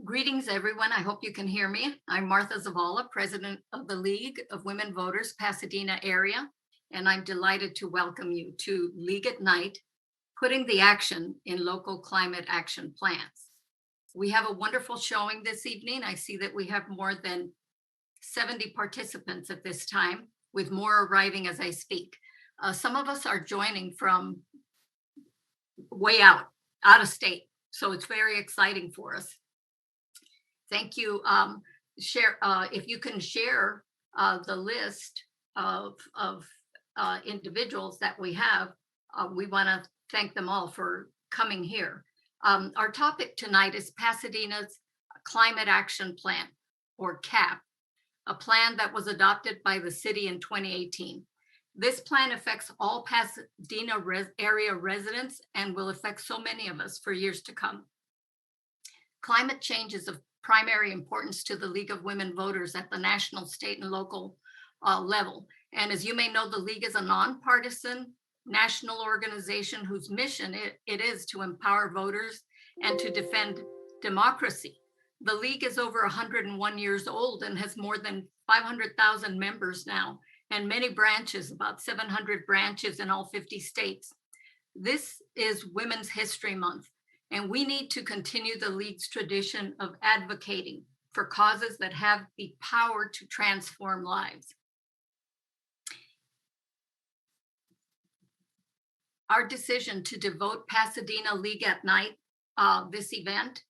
Greetings, everyone. I hope you can hear me. I'm Martha Zavala, president of the League of Women Voters, Pasadena-area, and I'm delighted to welcome you to League at Night, putting the action in local climate action plans. We have a wonderful showing this evening. I see that we have more than 70 participants at this time, with more arriving as I speak. Some of us are joining from way out of state, so it's very exciting for us. Thank you. Share if you can share the list of individuals that we have. We want to thank them all for coming here. Our topic tonight is Pasadena's Climate Action Plan, or CAP, a plan that was adopted by the city in 2018. This plan affects all Pasadena area residents and will affect so many of us for years to come. Climate change is of primary importance to the League of Women Voters at the national, state, and local level. And as you may know, the League is a nonpartisan national organization whose mission it is to empower voters and to defend democracy. The League is over 101 years old and has more than 500,000 members now, and many branches, about 700 branches in all 50 states. This is Women's History Month, and we need to continue the League's tradition of advocating for causes that have the power to transform lives. Our decision to devote Pasadena League at Night, this event,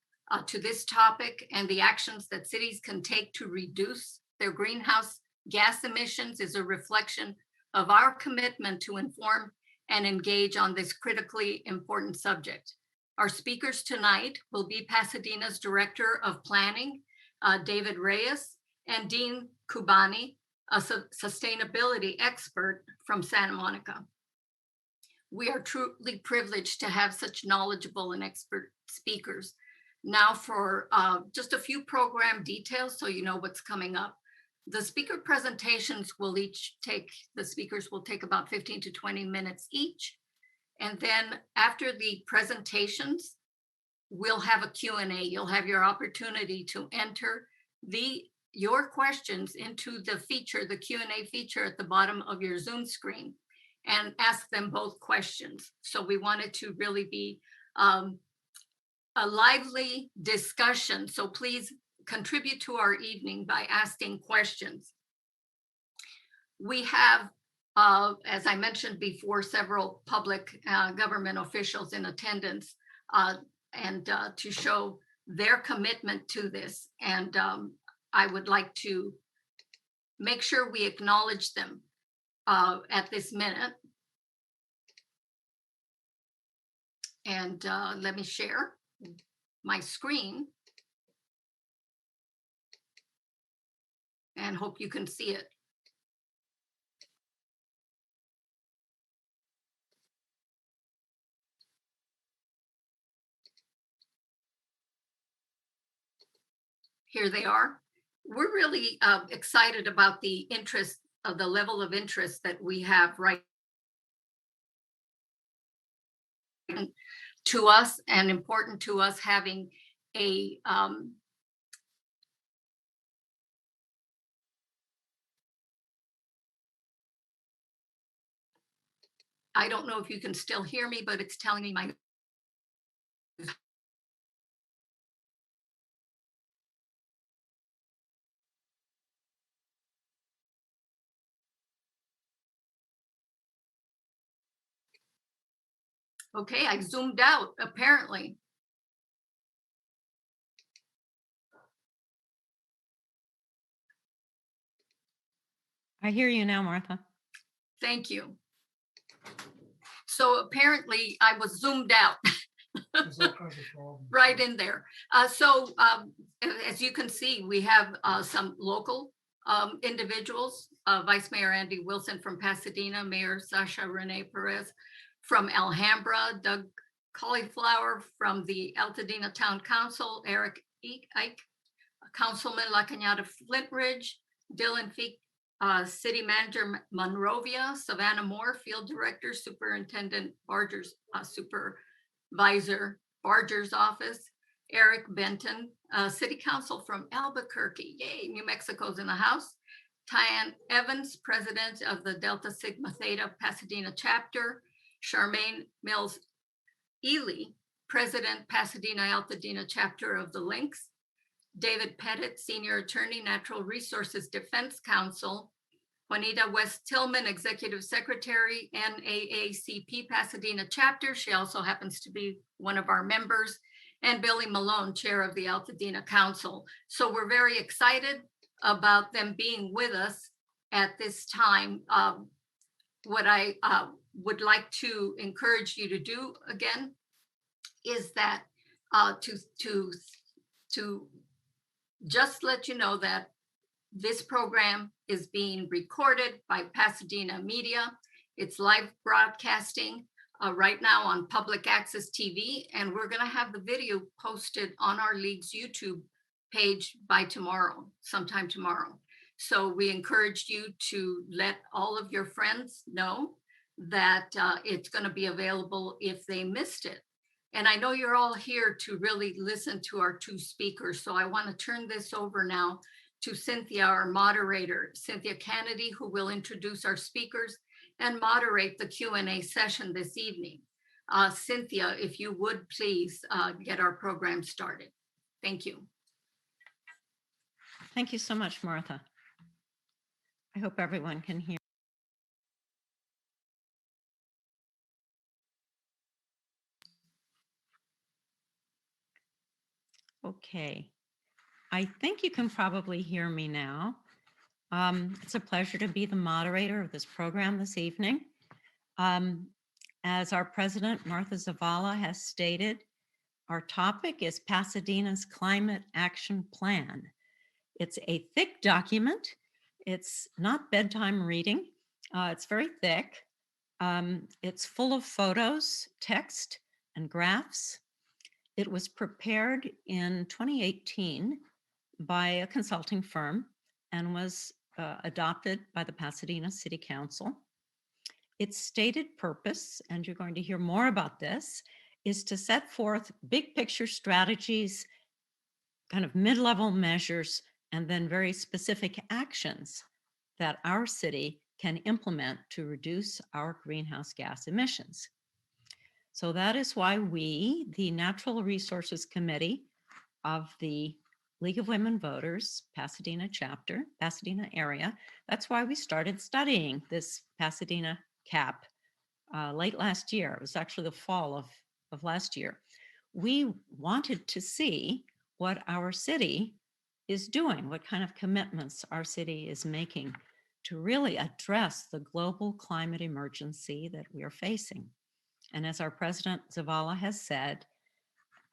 to this topic and the actions that cities can take to reduce their greenhouse gas emissions is a reflection of our commitment to inform and engage on this critically important subject. Our speakers tonight will be Pasadena's Director of Planning, David Reyes, and Dean Kubani, a sustainability expert from Santa Monica. We are truly privileged to have such knowledgeable and expert speakers. Now for just a few program details so you know what's coming up. The speaker presentations will the speakers will take about 15 to 20 minutes each. And then after the presentations, we'll have a Q&A. You'll have your opportunity to enter your questions into the Q&A feature at the bottom of your Zoom screen, and ask them both questions. So we want it to really be a lively discussion. So please contribute to our evening by asking questions. We have, as I mentioned before, several public government officials in attendance and to show their commitment to this. And I would like to make sure we acknowledge them at this minute. And let me share my screen and hope you can see it. Here they are. We're really excited about the level of interest that we have right to us, and important to us having a I don't know if you can still hear me, but it's telling me my okay, I zoomed out apparently. I hear you now, Martha. Thank you. So apparently I was zoomed out. Right in there. So as you can see, we have some local individuals, Vice Mayor Andy Wilson from Pasadena, Mayor Sasha Renee Perez from Alhambra, Doug Cauliflower from the Altadena Town Council, Eric Ike, Councilman La Cañada Flintridge, Dylan Feek, City Manager Monrovia, Savannah Moore, Field Director, Superintendent Barger's Supervisor Barger's office, Eric Benton, City Council from Albuquerque. Yay, New Mexico's in the house. Tyann Evans, President of the Delta Sigma Theta Pasadena Chapter. Charmaine Mills Ely, President, Pasadena Altadena Chapter of the Lynx. David Pettit, Senior Attorney, Natural Resources Defense Council. Juanita West Tillman, Executive Secretary, NAACP Pasadena Chapter. She also happens to be one of our members. And Billy Malone, Chair of the Altadena Council. So we're very excited about them being with us at this time. What I would like to encourage you to do again is that to just let you know that this program is being recorded by Pasadena Media. It's live broadcasting right now on Public Access TV, and we're going to have the video posted on our league's YouTube page by tomorrow, sometime tomorrow. So we encourage you to let all of your friends know that it's going to be available if they missed it. And I know you're all here to really listen to our two speakers. So I want to turn this over now to Cynthia, our moderator, Cynthia Kennedy, who will introduce our speakers and moderate the Q&A session this evening. Cynthia, if you would please get our program started. Thank you. Thank you so much, Martha. I hope everyone can hear. Okay, I think you can probably hear me now. It's a pleasure to be the moderator of this program this evening. As our president, Martha Zavala, has stated, our topic is Pasadena's Climate Action Plan. It's a thick document. It's not bedtime reading. It's very thick. It's full of photos, text, and graphs. It was prepared in 2018 by a consulting firm and was adopted by the Pasadena City Council. Its stated purpose, and you're going to hear more about this, is to set forth big picture strategies, kind of mid-level measures, and then very specific actions that our city can implement to reduce our greenhouse gas emissions. So that is why we, the Natural Resources Committee of the League of Women Voters, Pasadena Chapter, Pasadena-area, that's why we started studying this Pasadena CAP late last year. It was actually the fall of last year. We wanted to see what our city is doing, what kind of commitments our city is making to really address the global climate emergency that we are facing. And as our president Zavala has said,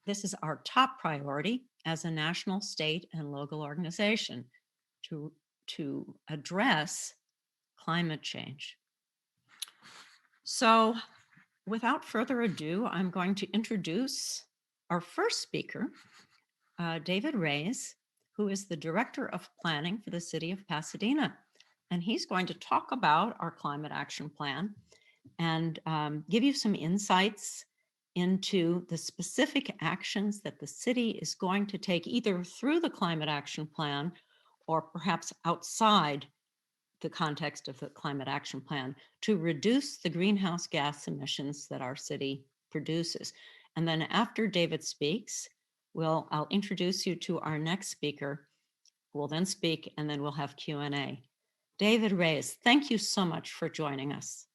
this is our top priority as a national, state, and local organization to address climate change. So without further ado, I'm going to introduce our first speaker, David Reyes, who is the Director of Planning for the City of Pasadena. And he's going to talk about our Climate Action Plan and give you some insights into the specific actions that the city is going to take either through the Climate Action Plan or perhaps outside the context of the Climate Action Plan to reduce the greenhouse gas emissions that our city produces. And then after David speaks, I'll introduce you to our next speaker, who will then speak, and then we'll have Q&A. David Reyes, thank you so much for joining us.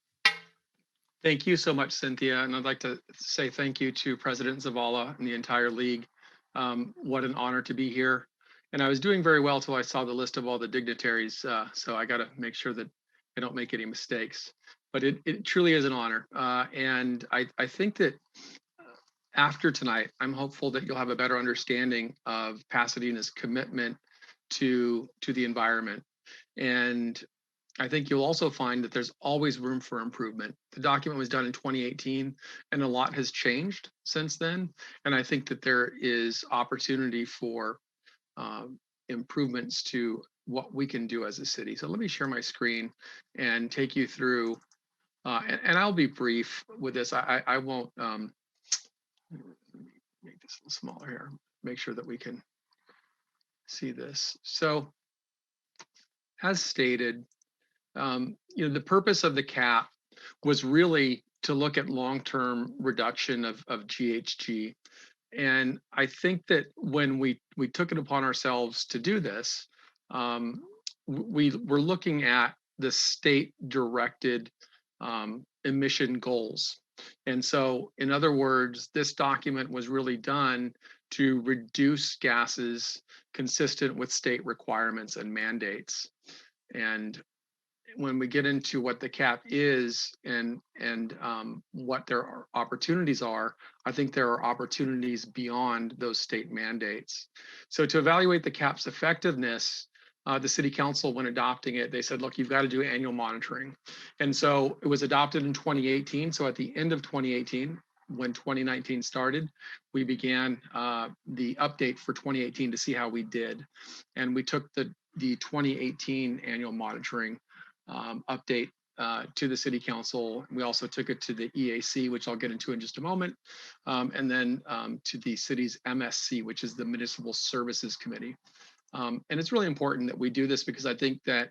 Thank you so much, Cynthia. And I'd like to say thank you to President Zavala and the entire league. What an honor to be here. And I was doing very well till I saw the list of all the dignitaries. So I got to make sure that I don't make any mistakes. But it truly is an honor. And I think that after tonight, I'm hopeful that you'll have a better understanding of Pasadena's commitment to the environment. And I think you'll also find that there's always room for improvement. The document was done in 2018, and a lot has changed since then. And I think that there is opportunity for improvements to what we can do as a city. So let me share my screen and take you through, and I'll be brief with this. I won't, make this a little smaller here, make sure that we can see this. So as stated, the purpose of the cap was really to look at long-term reduction of GHG. And I think that when we took it upon ourselves to do this, we were looking at the state-directed emission goals. And so, in other words, this document was really done to reduce gases consistent with state requirements and mandates. And when we get into what the cap is and what their opportunities are, I think there are opportunities beyond those state mandates. So to evaluate the cap's effectiveness, the city council, when adopting it, they said, look, you've got to do annual monitoring. And so it was adopted in 2018. So at the end of 2018, when 2019 started, we began the update for 2018 to see how we did. And we took the 2018 annual monitoring update to the city council. We also took it to the EAC, which I'll get into in just a moment, and then to the city's MSC, which is the Municipal Services Committee. And it's really important that we do this because I think that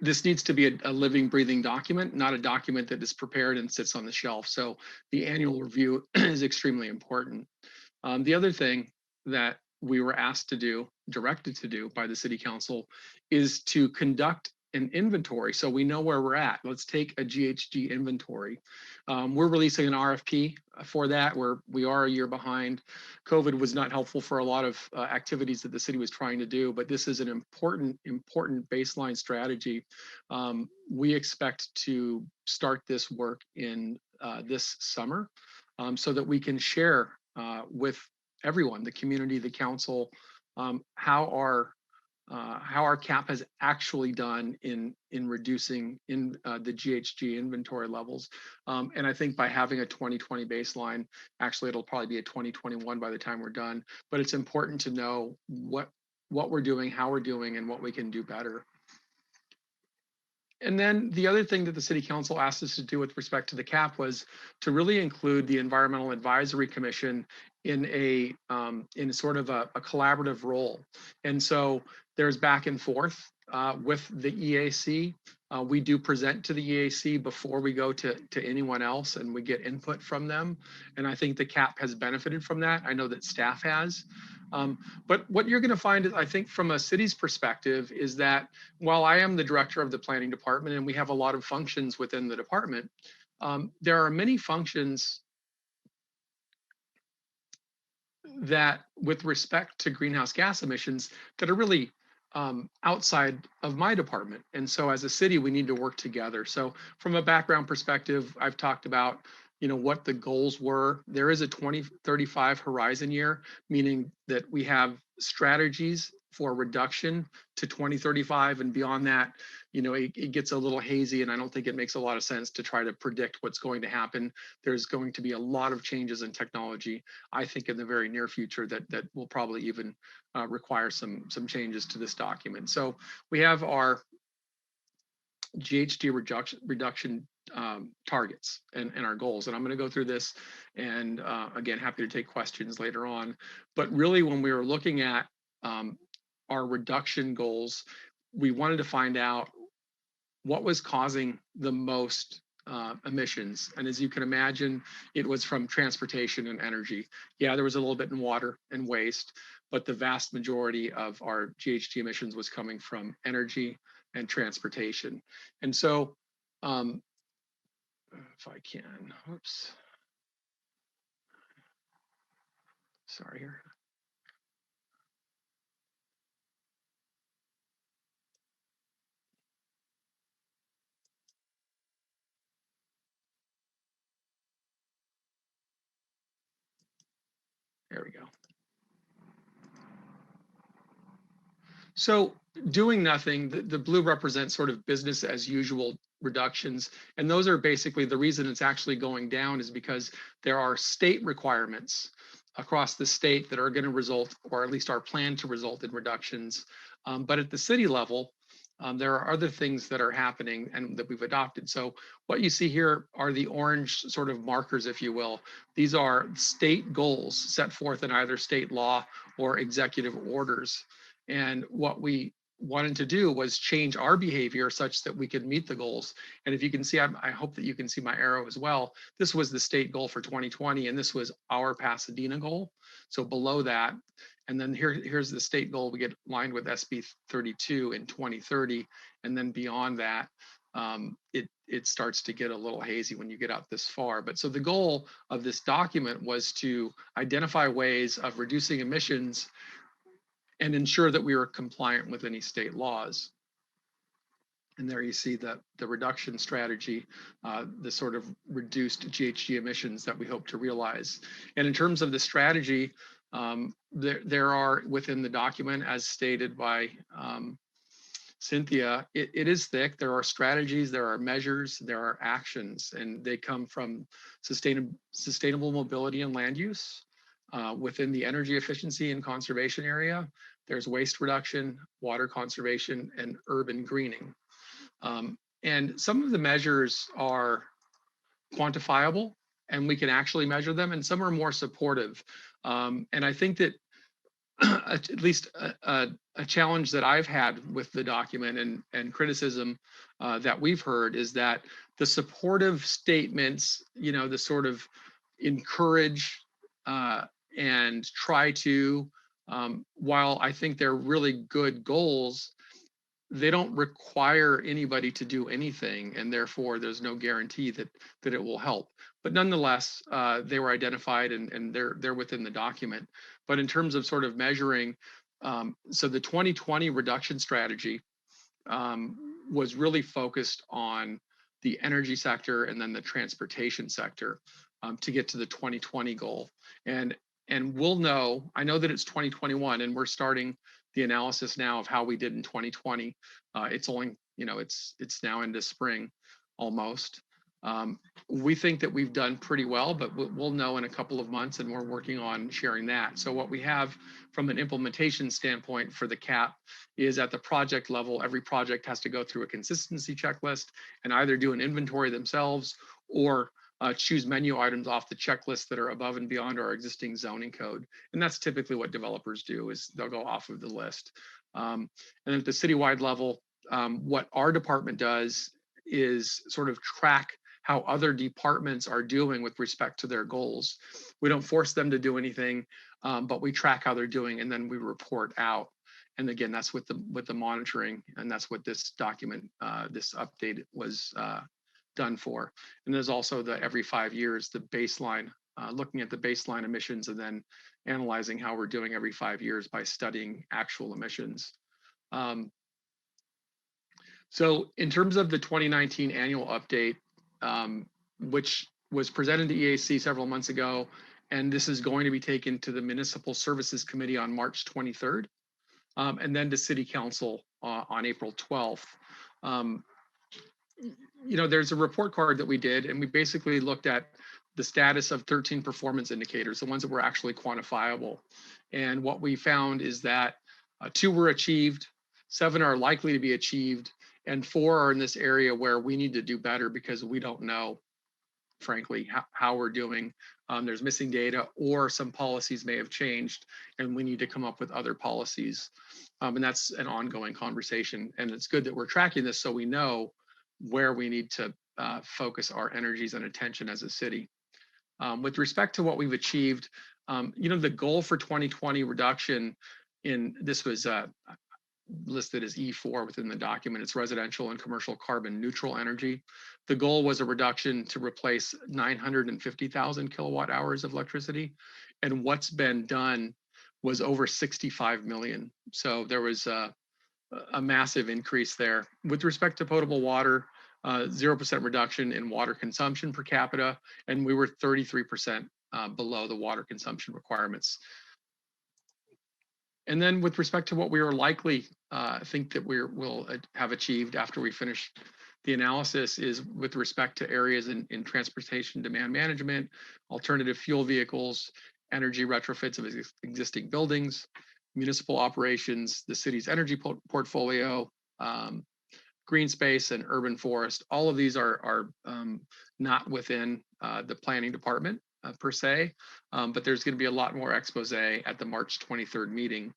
this needs to be a living, breathing document, not a document that is prepared and sits on the shelf. So the annual review is extremely important. The other thing that we were asked to do, directed to do by the city council, is to conduct an inventory so we know where we're at. Let's take a GHG inventory. We're releasing an RFP for that, where we are a year behind. COVID was not helpful for a lot of activities that the city was trying to do, but this is an important baseline strategy. We expect to start this work in this summer so that we can share with everyone, the community, the council, how our cap has actually done in reducing the GHG inventory levels. And I think by having a 2020 baseline, actually it'll probably be a 2021 by the time we're done, but it's important to know what we're doing, how we're doing, and what we can do better. And then the other thing that the city council asked us to do with respect to the cap was to really include the Environmental Advisory Commission in sort of a collaborative role. And so there's back and forth with the EAC. We do present to the EAC before we go to anyone else, and we get input from them. And I think the CAP has benefited from that. I know that staff has. But what you're going to find, I think, from a city's perspective, is that while I am the director of the planning department and we have a lot of functions within the department, there are many functions that, with respect to greenhouse gas emissions, that are really outside of my department. And so as a city, we need to work together. So from a background perspective, I've talked about what the goals were. There is a 2035 horizon year, meaning that we have strategies for reduction to 2035, and beyond that, it gets a little hazy, and I don't think it makes a lot of sense to try to predict what's going to happen. There's going to be a lot of changes in technology, I think, in the very near future that will probably even require some changes to this document. So we have our GHG reduction targets and our goals. And I'm going to go through this, and again, happy to take questions later on. But really, when we were looking at our reduction goals, we wanted to find out what was causing the most emissions. And as you can imagine, it was from transportation and energy. Yeah, there was a little bit in water and waste, but the vast majority of our GHG emissions was coming from energy and transportation. And so, if I can, oops, sorry here. There we go. So doing nothing, the blue represents sort of business as usual reductions. And those are basically the reason it's actually going down is because there are state requirements across the state that are going to result, or at least are planned to result in reductions. But at the city level, There are other things that are happening and that we've adopted. So what you see here are the orange sort of markers, if you will. These are state goals set forth in either state law or executive orders. And what we wanted to do was change our behavior such that we could meet the goals. And if you can see, I hope that you can see my arrow as well. This was the state goal for 2020, and this was our Pasadena goal. So below that, and then here's the state goal. We get aligned with SB 32 in 2030. And then beyond that, it starts to get a little hazy when you get out this far. But so the goal of this document was to identify ways of reducing emissions and ensure that we were compliant with any state laws. And there you see the reduction strategy, the sort of reduced GHG emissions that we hope to realize. And in terms of the strategy, there are within the document, as stated by Cynthia, it is thick. There are strategies, there are measures, there are actions, and they come from sustainable mobility and land use. Within the energy efficiency and conservation area, there's waste reduction, water conservation, and urban greening. And some of the measures are quantifiable and we can actually measure them, and some are more supportive. And I think that at least a challenge that I've had with the document and criticism that we've heard is that the supportive statements, the sort of encourage and try to, while I think they're really good goals, they don't require anybody to do anything, and therefore there's no guarantee that it will help. But nonetheless, they were identified and they're within the document. But in terms of sort of measuring, so the 2020 reduction strategy was really focused on the energy sector and then the transportation sector to get to the 2020 goal. And we'll know, I know that it's 2021 and we're starting the analysis now of how we did in 2020. It's only, it's now into spring almost. We think that we've done pretty well, but we'll know in a couple of months, and we're working on sharing that. So what we have from an implementation standpoint for the CAP is at the project level, every project has to go through a consistency checklist and either do an inventory themselves or choose menu items off the checklist that are above and beyond our existing zoning code. And that's typically what developers do, is they'll go off of the list. And at the citywide level, what our department does is sort of track how other departments are doing with respect to their goals. We don't force them to do anything, but we track how they're doing and then we report out. And again, that's with the monitoring, and that's what this document, this update was done for. And there's also the every 5 years, the baseline, looking at the baseline emissions and then analyzing how we're doing every 5 years by studying actual emissions. So in terms of the 2019 annual update, which was presented to EAC several months ago, and this is going to be taken to the Municipal Services Committee on March 23rd, and then to City Council on April 12th. There's a report card that we did, and we basically looked at the status of 13 performance indicators, the ones that were actually quantifiable. And what we found is that 2 were achieved, 7 are likely to be achieved, and 4 are in this area where we need to do better because we don't know, frankly, how we're doing. There's missing data, or some policies may have changed and we need to come up with other policies. And that's an ongoing conversation. And it's good that we're tracking this so we know where we need to focus our energies and attention as a city. With respect to what we've achieved, the goal for 2020 reduction this was listed as E4 within the document. It's residential and commercial carbon neutral energy. The goal was a reduction to replace 950,000 kilowatt hours of electricity. And what's been done was over 65 million. So there was a massive increase there. With respect to potable water, 0% reduction in water consumption per capita, and we were 33% below the water consumption requirements. And then with respect to what we are likely think that we'll have achieved after we finish the analysis is with respect to areas in transportation demand management, alternative fuel vehicles, energy retrofits of existing buildings, municipal operations, the city's energy portfolio, green space and urban forest. All of these are not within the planning department per se, but there's going to be a lot more expose at the March 23rd meeting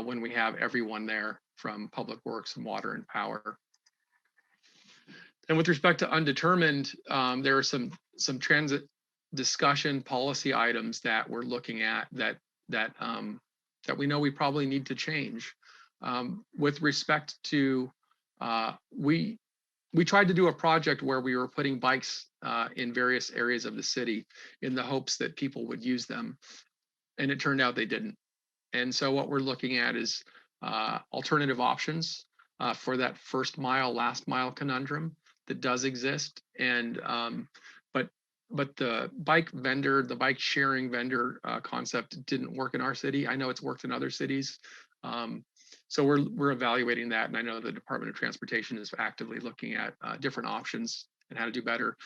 when we have everyone there from Public Works and Water and Power. And with respect to undetermined, there are some transit discussion policy items that we're looking at that we know we probably need to change. With respect to, we tried to do a project where we were putting bikes in various areas of the city in the hopes that people would use them, and it turned out they didn't. And so what we're looking at is alternative options for that first mile, last mile conundrum that does exist. And but the bike vendor, the bike sharing vendor concept didn't work in our city. I know it's worked in other cities. So we're evaluating that, and I know the Department of Transportation is actively looking at different options and how to do better.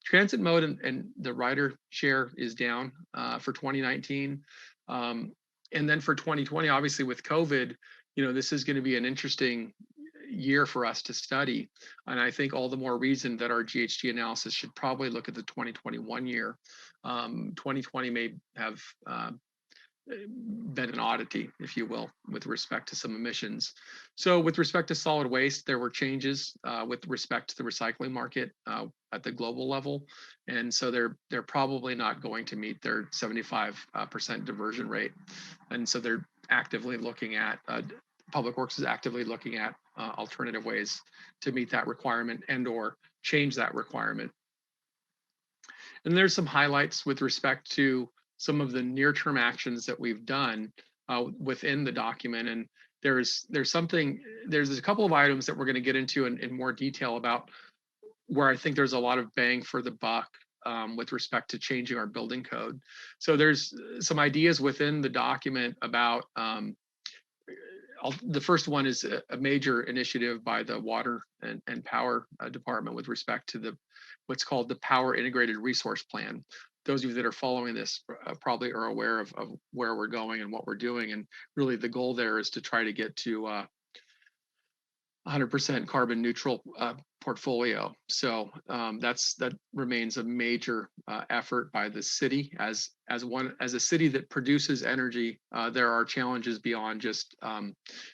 Transit mode and the rider share is down for 2019. And then for 2020, obviously with COVID, this is going to be an interesting year for us to study. And I think all the more reason that our GHG analysis should probably look at the 2021 year. 2020 may have been an oddity, if you will, with respect to some emissions. So with respect to solid waste, there were changes with respect to the recycling market at the global level. And so they're probably not going to meet their 75% diversion rate. And so they're actively looking at, Public Works is actively looking at alternative ways to meet that requirement and or change that requirement. And there's some highlights with respect to some of the near-term actions that we've done within the document. And there's a couple of items that we're going to get into in more detail about where I think there's a lot of bang for the buck with respect to changing our building code. So there's some ideas within the document about the first one is a major initiative by the Water and Power Department with respect to what's called the Power Integrated Resource Plan. Those of you that are following this probably are aware of where we're going and what we're doing. And really the goal there is to try to get to 100% carbon neutral portfolio. So that remains a major effort by the city. As a city that produces energy, there are challenges beyond just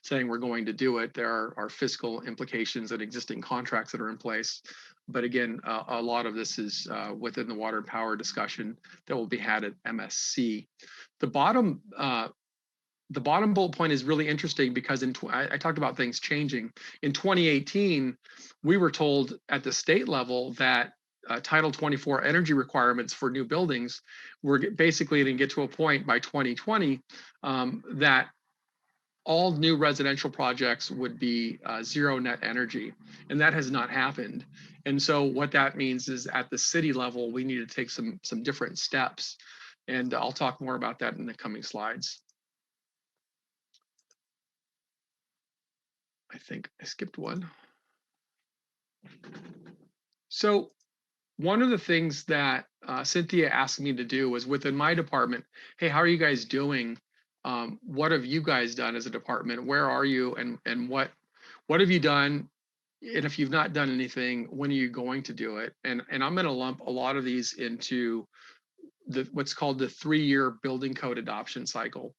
saying we're going to do it. There are fiscal implications and existing contracts that are in place. But again, a lot of this is within the water and power discussion that will be had at MSC. The bottom bullet point is really interesting because I talked about things changing. In 2018, we were told at the state level that Title 24 energy requirements for new buildings were basically going to get to a point by 2020 that all new residential projects would be zero net energy, and that has not happened. And so what that means is at the city level, we need to take some different steps, and I'll talk more about that in the coming slides. I think I skipped one. So one of the things that Cynthia asked me to do was within my department, hey, how are you guys doing? What have you guys done as a department? Where are you and what have you done? And if you've not done anything, when are you going to do it? And I'm going to lump a lot of these into what's called the 3-year building code adoption cycle.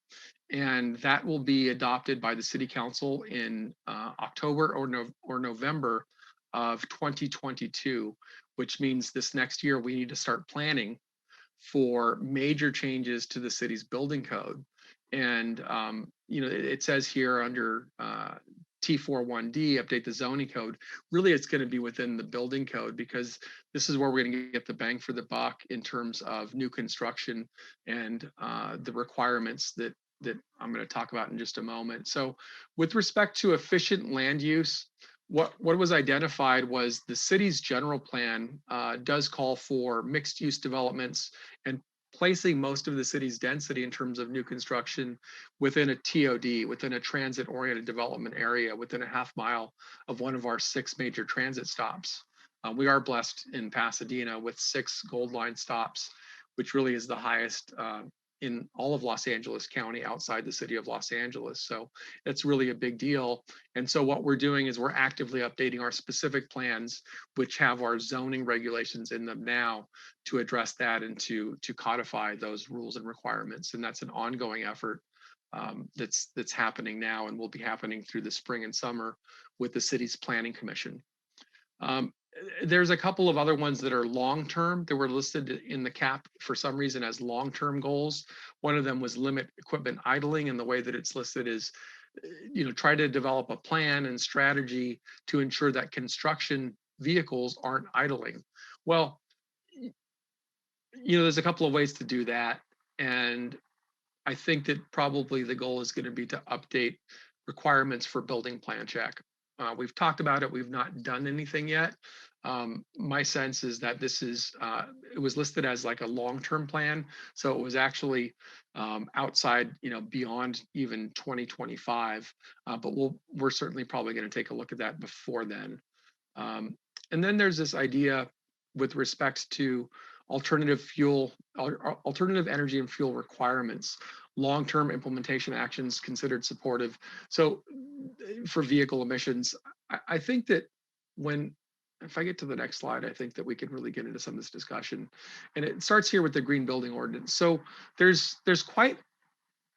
And that will be adopted by the city council in October or November of 2022, which means this next year we need to start planning for major changes to the city's building code. And it says here under T41D, update the zoning code. Really, it's going to be within the building code because this is where we're going to get the bang for the buck in terms of new construction and the requirements that I'm going to talk about in just a moment. So with respect to efficient land use, what was identified was the city's general plan does call for mixed use developments and placing most of the city's density in terms of new construction within a TOD, within a transit oriented development area, within a half mile of one of our 6 major transit stops. We are blessed in Pasadena with 6 Gold Line stops, which really is the highest in all of Los Angeles County outside the city of Los Angeles. So it's really a big deal. And so what we're doing is we're actively updating our specific plans, which have our zoning regulations in them now, to address that and to codify those rules and requirements. And that's an ongoing effort that's happening now and will be happening through the spring and summer with the city's planning commission. There's a couple of other ones that are long-term that were listed in the CAP for some reason as long-term goals. One of them was limit equipment idling, and the way that it's listed is, try to develop a plan and strategy to ensure that construction vehicles aren't idling. Well, there's a couple of ways to do that. And I think that probably the goal is going to be to update requirements for building plan check. We've talked about it. We've not done anything yet. My sense is that this is, it was listed as like a long-term plan. So it was actually outside, beyond even 2025. But we're certainly probably going to take a look at that before then. And then there's this idea with respect to alternative energy and fuel requirements, long-term implementation actions considered supportive. So for vehicle emissions, I think that if I get to the next slide, I think that we can really get into some of this discussion. And it starts here with the green building ordinance. So there's quite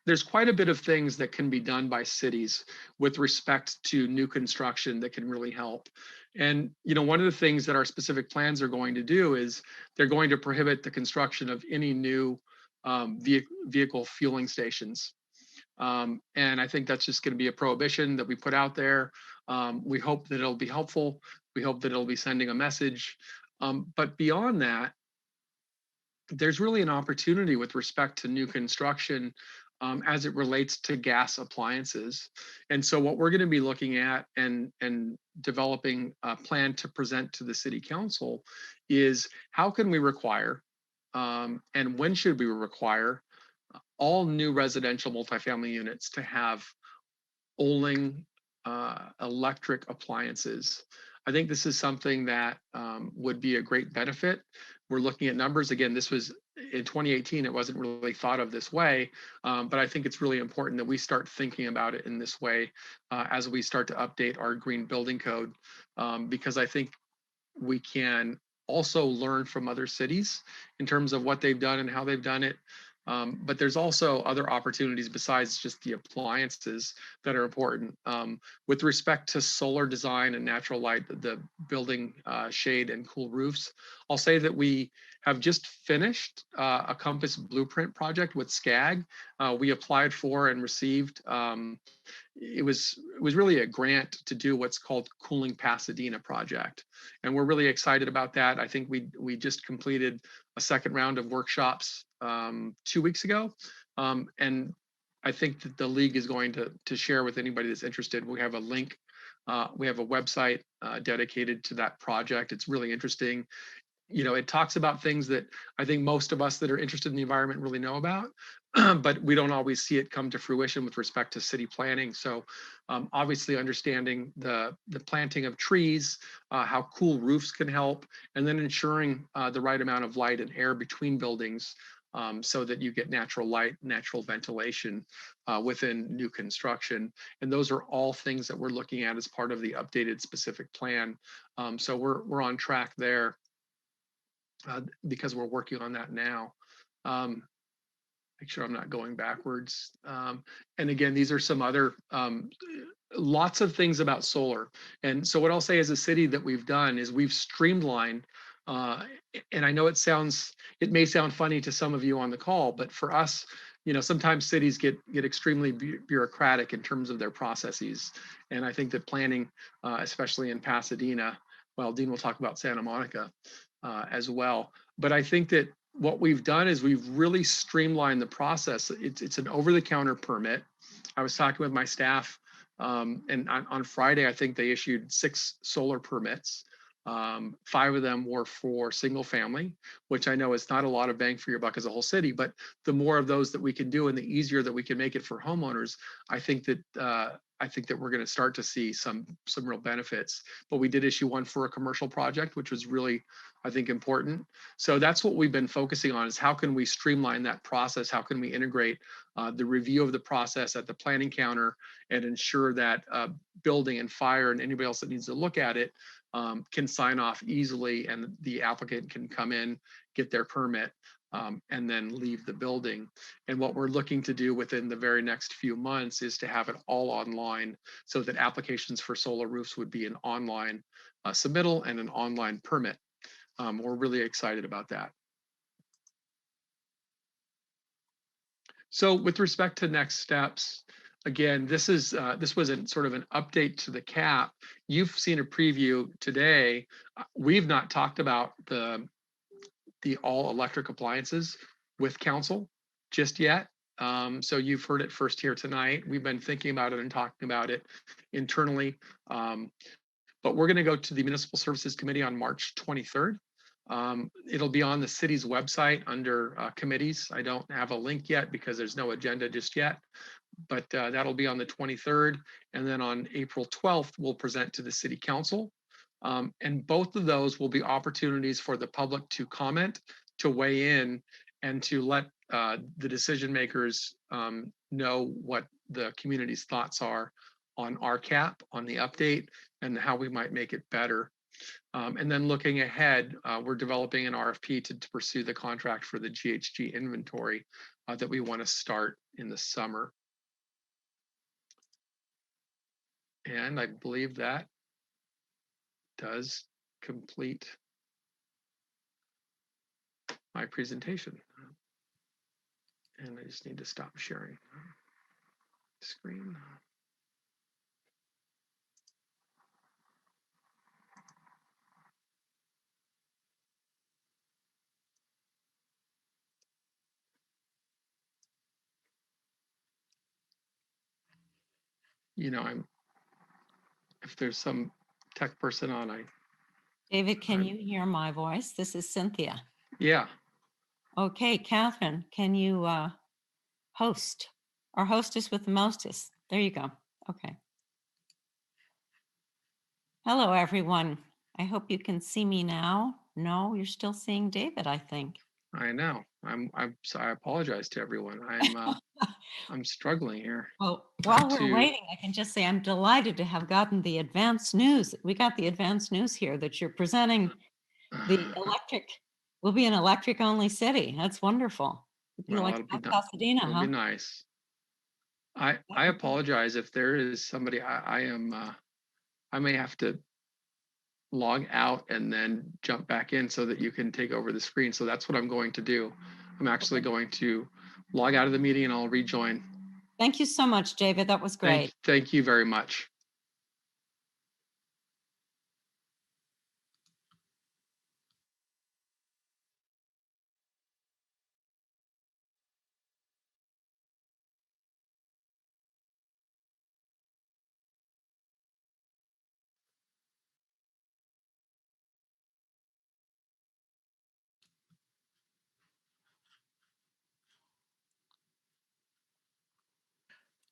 a bit of things that can be done by cities with respect to new construction that can really help. And one of the things that our specific plans are going to do is they're going to prohibit the construction of any new vehicle fueling stations. And I think that's just going to be a prohibition that we put out there. We hope that it'll be helpful. We hope that it'll be sending a message. But beyond that, there's really an opportunity with respect to new construction as it relates to gas appliances. And so what we're going to be looking at and developing a plan to present to the city council is how can we require and when should we require all new residential multifamily units to have Oling electric appliances. I think this is something that would be a great benefit. We're looking at numbers. Again, this was in 2018, it wasn't really thought of this way, but I think it's really important that we start thinking about it in this way as we start to update our green building code, because I think we can also learn from other cities in terms of what they've done and how they've done it. But there's also other opportunities besides just the appliances that are important. With respect to solar design and natural light, the building shade and cool roofs, I'll say that we have just finished a Compass Blueprint project with SCAG. We applied for and received, it was really a grant to do what's called Cooling Pasadena project. And we're really excited about that. I think we just completed a second round of workshops 2 weeks ago. And I think that the league is going to share with anybody that's interested. We have a link. We have a website dedicated to that project. It's really interesting. It talks about things that I think most of us that are interested in the environment really know about, but we don't always see it come to fruition with respect to city planning. So obviously understanding the planting of trees, how cool roofs can help, and then ensuring the right amount of light and air between buildings so that you get natural light, natural ventilation within new construction. And those are all things that we're looking at as part of the updated specific plan. So we're on track there because we're working on that now. Make sure I'm not going backwards. And again, these are some other, lots of things about solar. And so what I'll say as a city that we've done is we've streamlined, and I know it may sound funny to some of you on the call, but for us, sometimes cities get extremely bureaucratic in terms of their processes. And I think that planning, especially in Pasadena, well, Dean will talk about Santa Monica as well. But I think that what we've done is we've really streamlined the process. It's an over-the-counter permit. I was talking with my staff, and on Friday, I think they issued 6 solar permits. 5 of them were for single family, which I know is not a lot of bang for your buck as a whole city, but the more of those that we can do and the easier that we can make it for homeowners, I think that we're going to start to see some real benefits. But we did issue one for a commercial project, which was really, I think, important. So that's what we've been focusing on, is how can we streamline that process? How can we integrate the review of the process at the planning counter and ensure that building and fire and anybody else that needs to look at it can sign off easily, and the applicant can come in, get their permit, and then leave the building. And what we're looking to do within the very next few months is to have it all online, so that applications for solar roofs would be an online submittal and an online permit. We're really excited about that. So with respect to next steps, again, this was sort of an update to the cap. You've seen a preview today. We've not talked about the all electric appliances with council just yet. So you've heard it first here tonight. We've been thinking about it and talking about it internally. But we're going to go to the Municipal Services Committee on March 23rd. It'll be on the city's website under committees. I don't have a link yet because there's no agenda just yet, but that'll be on the 23rd. And then on April 12th, we'll present to the city council. And both of those will be opportunities for the public to comment, to weigh in, and to let the decision makers know what the community's thoughts are on our cap, on the update, and how we might make it better. And then looking ahead, we're developing an RFP to pursue the contract for the GHG inventory that we want to start in the summer. And I believe that does complete my presentation. And I just need to stop sharing screen. You know, if there's some tech person on, David, can you hear my voice? This is Cynthia. Yeah. Okay, Catherine, can you host? Our hostess with the mostest. There you go. Okay. Hello, everyone. I hope you can see me now. No, you're still seeing David, I think. I know. I apologize to everyone. I'm struggling here. Well, while we're waiting, I can just say I'm delighted to have gotten the advance news. We got the advance news here that you're presenting the electric. We'll be an electric only city. That's wonderful. Well, like Pasadena, it'll huh? be nice. I apologize if there is somebody. I may have to log out and then jump back in so that you can take over the screen. So that's what I'm going to do. I'm actually going to log out of the meeting and I'll rejoin. Thank you so much, David. That was great. Thank you very much.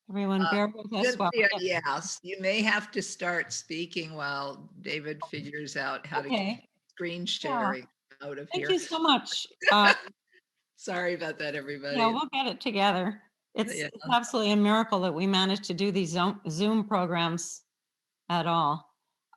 Everyone bear with us. Yes, you may have to start speaking while David figures out how to get screen sharing out of here. Thank you so much. Sorry about that, everybody. Yeah, we'll get it together. It's absolutely a miracle that we managed to do these Zoom programs at all.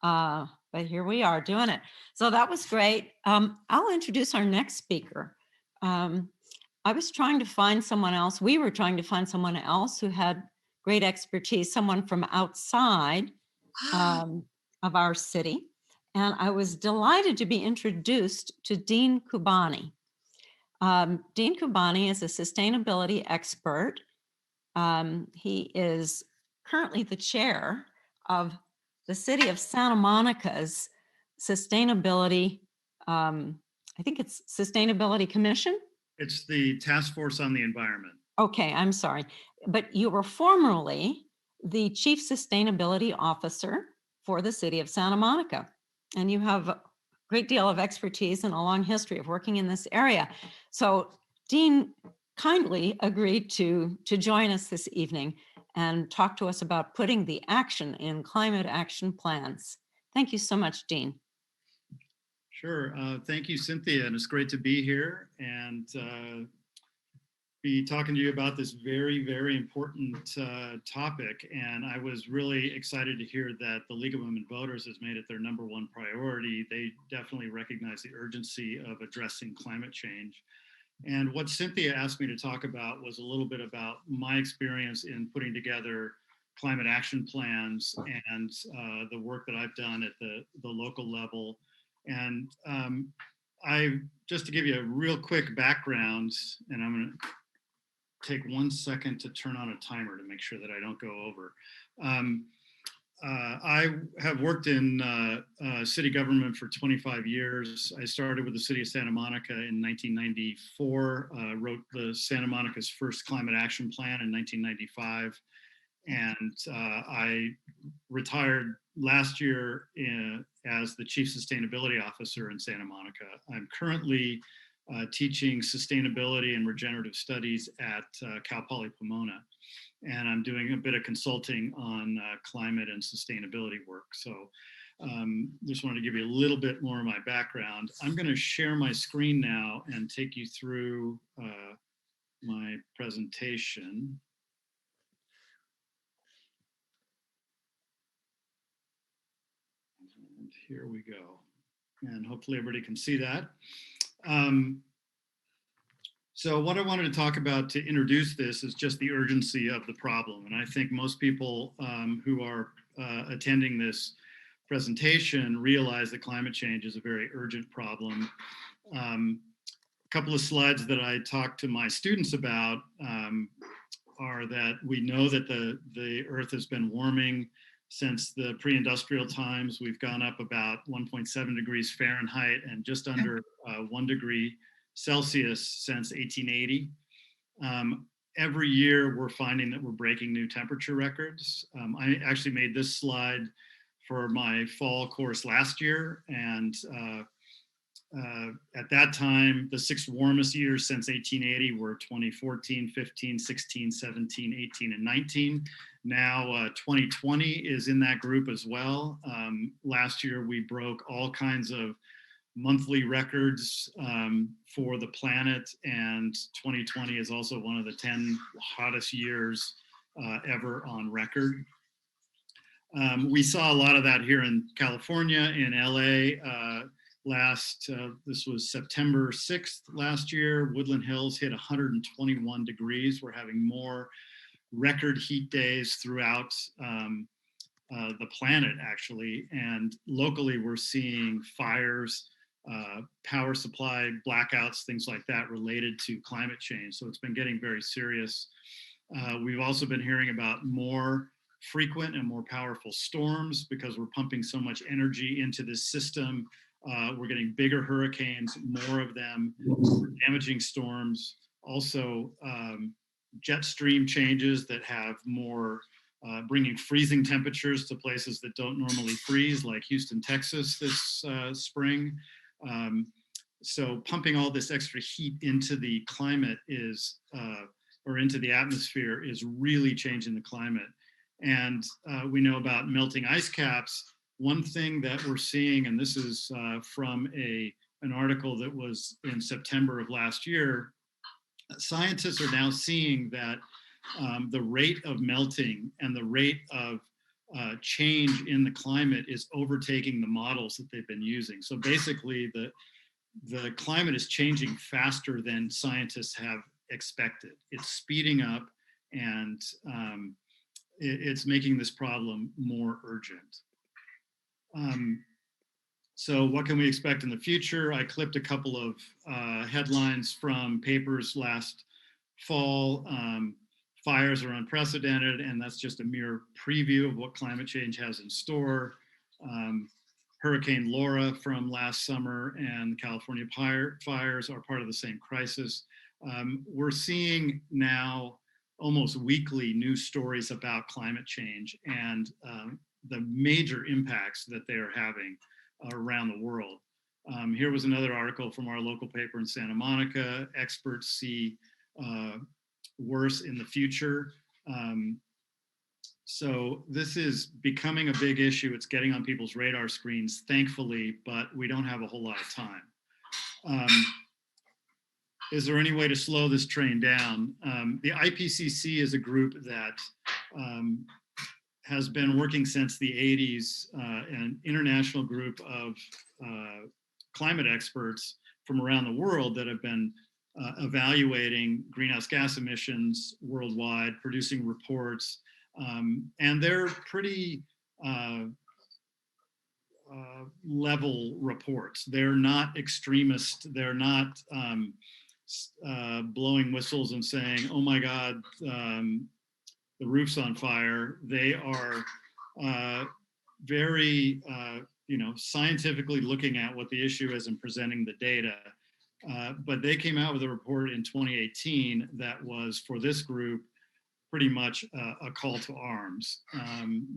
But here we are doing it. So that was great. I'll introduce our next speaker. I was trying to find someone else. We were trying to find someone else who had great expertise, someone from outside of our city. And I was delighted to be introduced to Dean Kubani. Dean Kubani is a sustainability expert. He is currently the chair of the City of Santa Monica's Sustainability, I think it's Sustainability Commission? It's the Task Force on the Environment. Okay, I'm sorry. But you were formerly the Chief Sustainability Officer for the City of Santa Monica. And you have great deal of expertise and a long history of working in this area. So Dean kindly agreed to join us this evening and talk to us about putting the action in climate action plans. Thank you so much, Dean. Sure. Thank you, Cynthia. And it's great to be here and be talking to you about this very, very important topic. And I was really excited to hear that the League of Women Voters has made it their #1 priority. They definitely recognize the urgency of addressing climate change. And what Cynthia asked me to talk about was a little bit about my experience in putting together climate action plans and the work that I've done at the local level. And just to give you a real quick background, and I'm going to take 1 second to turn on a timer to make sure that I don't go over. I have worked in city government for 25 years. I started with the city of Santa Monica in 1994, wrote the Santa Monica's first climate action plan in 1995. And I retired last year as the chief sustainability officer in Santa Monica. I'm currently teaching sustainability and regenerative studies at Cal Poly Pomona. And I'm doing a bit of consulting on climate and sustainability work. So just wanted to give you a little bit more of my background. I'm going to share my screen now and take you through my presentation. And here we go. And hopefully everybody can see that. So what I wanted to talk about to introduce this is just the urgency of the problem. And I think most people who are attending this presentation realize that climate change is a very urgent problem. A couple of slides that I talk to my students about are that we know that the Earth has been warming since the pre-industrial times. We've gone up about 1.7 degrees Fahrenheit and just under 1 degree Celsius since 1880. Every year we're finding that we're breaking new temperature records. I actually made this slide for my fall course last year. And at that time, the 6 warmest years since 1880 were 2014, 15, 16, 17, 18, and 19. Now 2020 is in that group as well. Last year we broke all kinds of monthly records for the planet, and 2020 is also one of the 10 hottest years ever on record. We saw a lot of that here in California, in LA. This was September 6th last year. Woodland Hills hit 121 degrees. We're having more record heat days throughout the planet, actually. And locally, we're seeing fires, power supply blackouts, things like that related to climate change. So it's been getting very serious. We've also been hearing about more frequent and more powerful storms because we're pumping so much energy into this system. We're getting bigger hurricanes, more of them, damaging storms. Also, jet stream changes that have more, bringing freezing temperatures to places that don't normally freeze, like Houston, Texas this spring. So pumping all this extra heat into the climate or into the atmosphere is really changing the climate. And we know about melting ice caps. One thing that we're seeing, and this is from an article that was in September of last year, scientists are now seeing that the rate of melting and the rate of change in the climate is overtaking the models that they've been using. So basically, the climate is changing faster than scientists have expected. It's speeding up, and it's making this problem more urgent. So what can we expect in the future? I clipped a couple of headlines from papers last fall. Fires are unprecedented, and that's just a mere preview of what climate change has in store. Hurricane Laura from last summer and the California fires are part of the same crisis. We're seeing now almost weekly news stories about climate change and the major impacts that they are having around the world. Here was another article from our local paper in Santa Monica. Experts see worse in the future. So this is becoming a big issue. It's getting on people's radar screens, thankfully, but we don't have a whole lot of time. Is there any way to slow this train down? The IPCC is a group that has been working since the 80s, an international group of climate experts from around the world that have been evaluating greenhouse gas emissions worldwide, producing reports, and they're pretty level reports. They're not extremist. They're not blowing whistles and saying, "Oh my God, the roof's on fire." They are very, scientifically looking at what the issue is and presenting the data. But they came out with a report in 2018 that was, for this group, pretty much a call to arms.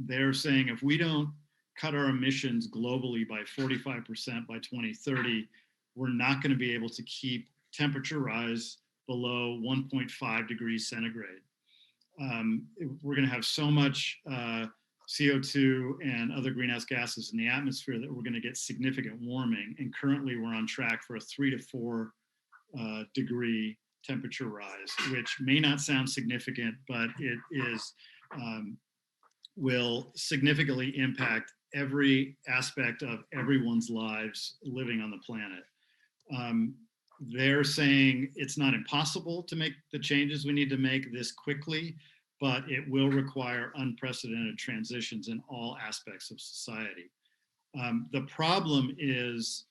They're saying if we don't cut our emissions globally by 45% by 2030, we're not going to be able to keep temperature rise below 1.5 degrees centigrade. We're going to have so much CO2 and other greenhouse gases in the atmosphere that we're going to get significant warming. And currently we're on track for a 3 to 4 degree temperature rise, which may not sound significant, but it is will significantly impact every aspect of everyone's lives living on the planet. They're saying it's not impossible to make the changes we need to make this quickly, but it will require unprecedented transitions in all aspects of society. The problem is,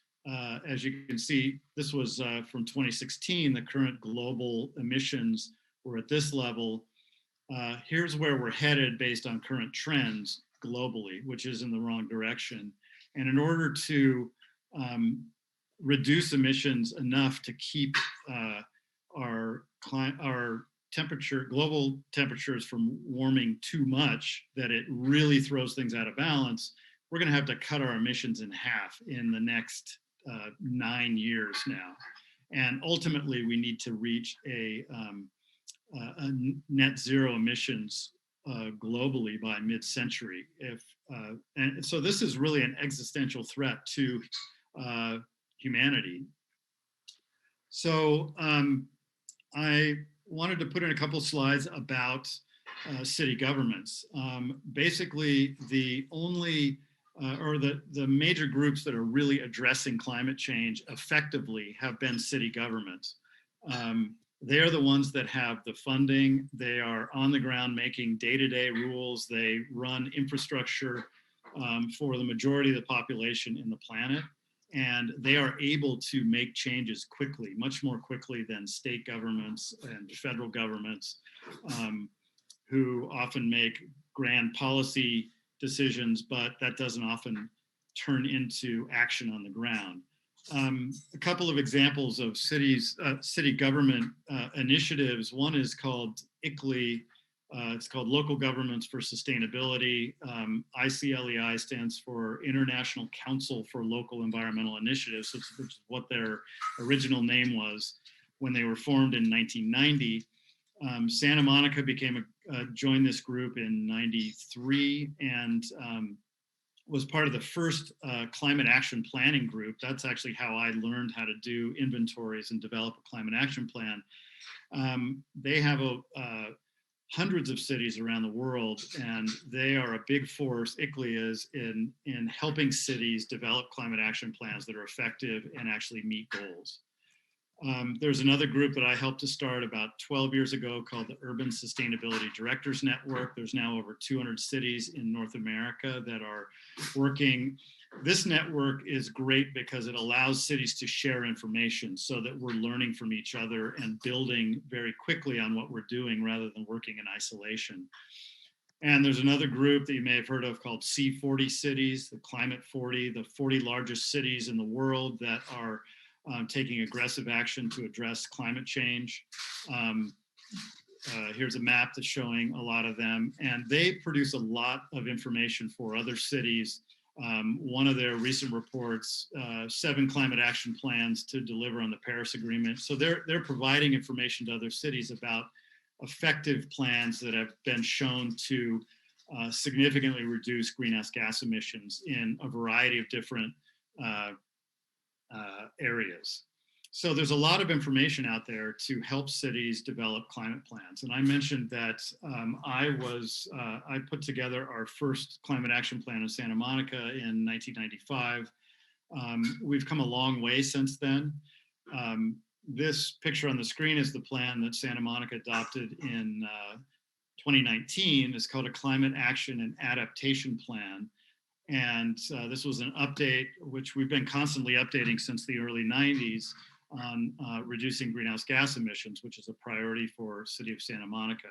as you can see, this was from 2016, the current global emissions were at this level. Here's where we're headed based on current trends globally, which is in the wrong direction. And in order to reduce emissions enough to keep our global temperatures from warming too much that it really throws things out of balance, we're going to have to cut our emissions in half in the next 9 years now. And ultimately, we need to reach a net zero emissions globally by mid-century. And so this is really an existential threat to humanity. So I wanted to put in a couple slides about city governments. Basically, the only or the major groups that are really addressing climate change effectively have been city governments. They are the ones that have the funding. They are on the ground making day-to-day rules. They run infrastructure for the majority of the population in the planet. And they are able to make changes quickly, much more quickly than state governments and federal governments, who often make grand policy decisions, but that doesn't often turn into action on the ground. A couple of examples of city government initiatives. One is called ICLEI. It's called Local Governments for Sustainability. ICLEI stands for International Council for Local Environmental Initiatives, which is what their original name was when they were formed in 1990. Santa Monica joined this group in 93 and was part of the first climate action planning group. That's actually how I learned how to do inventories and develop a climate action plan. They have hundreds of cities around the world, and they are a big force, ICLEI is, in helping cities develop climate action plans that are effective and actually meet goals. There's another group that I helped to start about 12 years ago called the Urban Sustainability Directors Network. There's now over 200 cities in North America that are working. This network is great because it allows cities to share information so that we're learning from each other and building very quickly on what we're doing rather than working in isolation. And there's another group that you may have heard of called C40 cities, the Climate 40, the 40 largest cities in the world that are taking aggressive action to address climate change. Here's a map that's showing a lot of them, and they produce a lot of information for other cities one of their recent reports, 7 climate action plans to deliver on the Paris Agreement. So they're providing information to other cities about effective plans that have been shown to significantly reduce greenhouse gas emissions in a variety of different areas. So there's a lot of information out there to help cities develop climate plans. And I mentioned that I put together our first climate action plan in Santa Monica in 1995. We've come a long way since then. This picture on the screen is the plan that Santa Monica adopted in 2019. It's called a Climate Action and Adaptation Plan. And this was an update, which we've been constantly updating since the early 90s on reducing greenhouse gas emissions, which is a priority for City of Santa Monica.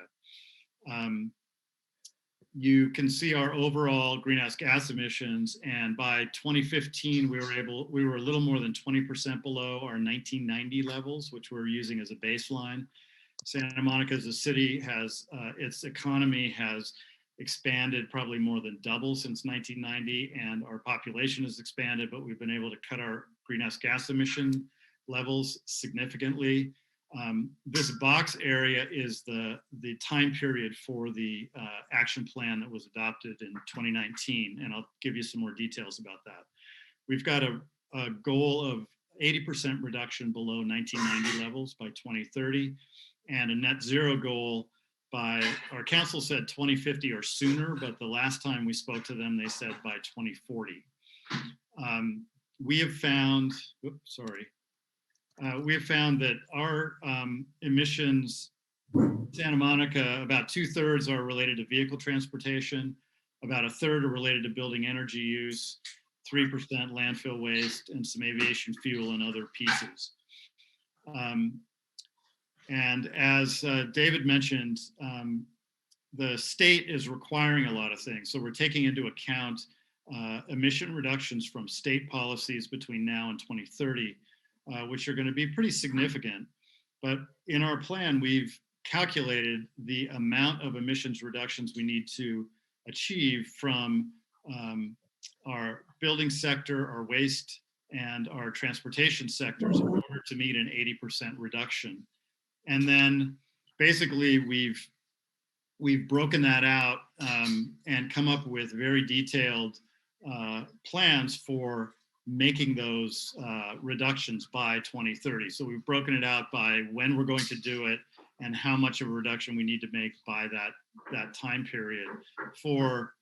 You can see our overall greenhouse gas emissions, and by 2015, we were a little more than 20% below our 1990 levels, which we're using as a baseline. Santa Monica as a city has, its economy has expanded probably more than double since 1990, and our population has expanded, but we've been able to cut our greenhouse gas emission levels significantly. This box area is the time period for the action plan that was adopted in 2019, and I'll give you some more details about that. We've got a goal of 80% reduction below 1990 levels by 2030, and a net zero goal by, our council said 2050 or sooner, but the last time we spoke to them, they said by 2040. We have found, we have found that our emissions, Santa Monica, about 2/3 are related to vehicle transportation, about 1/3 are related to building energy use, 3% landfill waste, and some aviation fuel and other pieces. And as David mentioned, the state is requiring a lot of things. So we're taking into account emission reductions from state policies between now and 2030, which are going to be pretty significant. But in our plan, we've calculated the amount of emissions reductions we need to achieve from our building sector, our waste, and our transportation sectors in order to meet an 80% reduction. And then basically we've broken that out and come up with very detailed plans for making those reductions by 2030. So we've broken it out by when we're going to do it and how much of a reduction we need to make by that time period for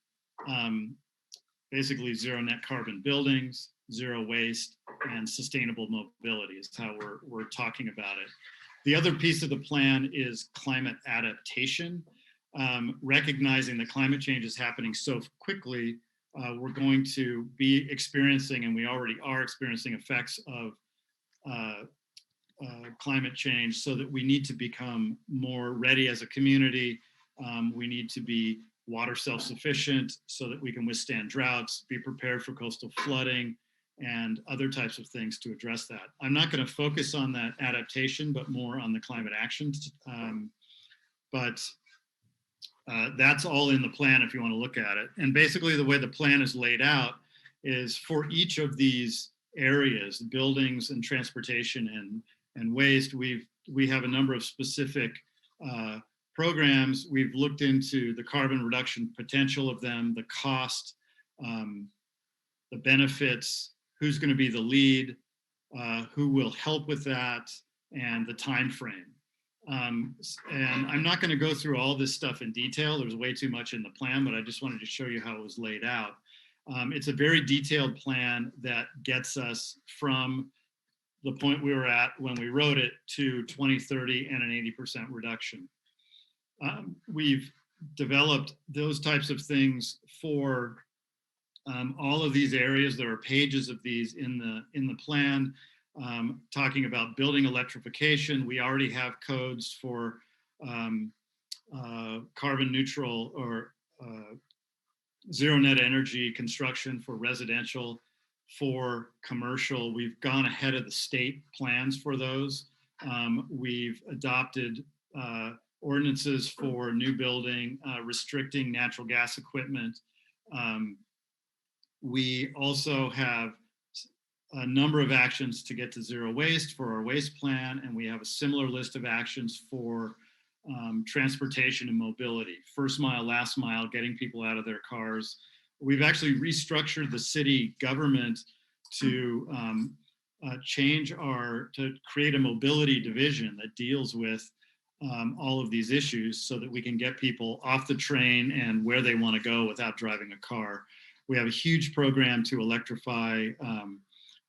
basically zero net carbon buildings, zero waste, and sustainable mobility is how we're talking about it. The other piece of the plan is climate adaptation. Recognizing that climate change is happening so quickly, we're going to be experiencing, and we already are experiencing, effects of climate change, so that we need to become more ready as a community. We need to be water self-sufficient so that we can withstand droughts, be prepared for coastal flooding, and other types of things to address that. I'm not going to focus on that adaptation, but more on the climate actions. That's all in the plan if you want to look at it. And basically the way the plan is laid out is for each of these areas, buildings and transportation and waste, we have a number of specific programs. We've looked into the carbon reduction potential of them, the cost, the benefits, who's going to be the lead, who will help with that, and the time frame. And I'm not going to go through all this stuff in detail. There's way too much in the plan, but I just wanted to show you how it was laid out. It's a very detailed plan that gets us from the point we were at when we wrote it to 2030 and an 80% reduction. We've developed those types of things for all of these areas. There are pages of these in the plan. Talking about building electrification, we already have codes for carbon neutral or zero net energy construction for residential, for commercial. We've gone ahead of the state plans for those. We've adopted ordinances for new building, restricting natural gas equipment, We also have a number of actions to get to zero waste for our waste plan, and we have a similar list of actions for transportation and mobility, first mile, last mile, getting people out of their cars. We've actually restructured the city government to to create a mobility division that deals with all of these issues so that we can get people off the train and where they want to go without driving a car. We have a huge program to electrify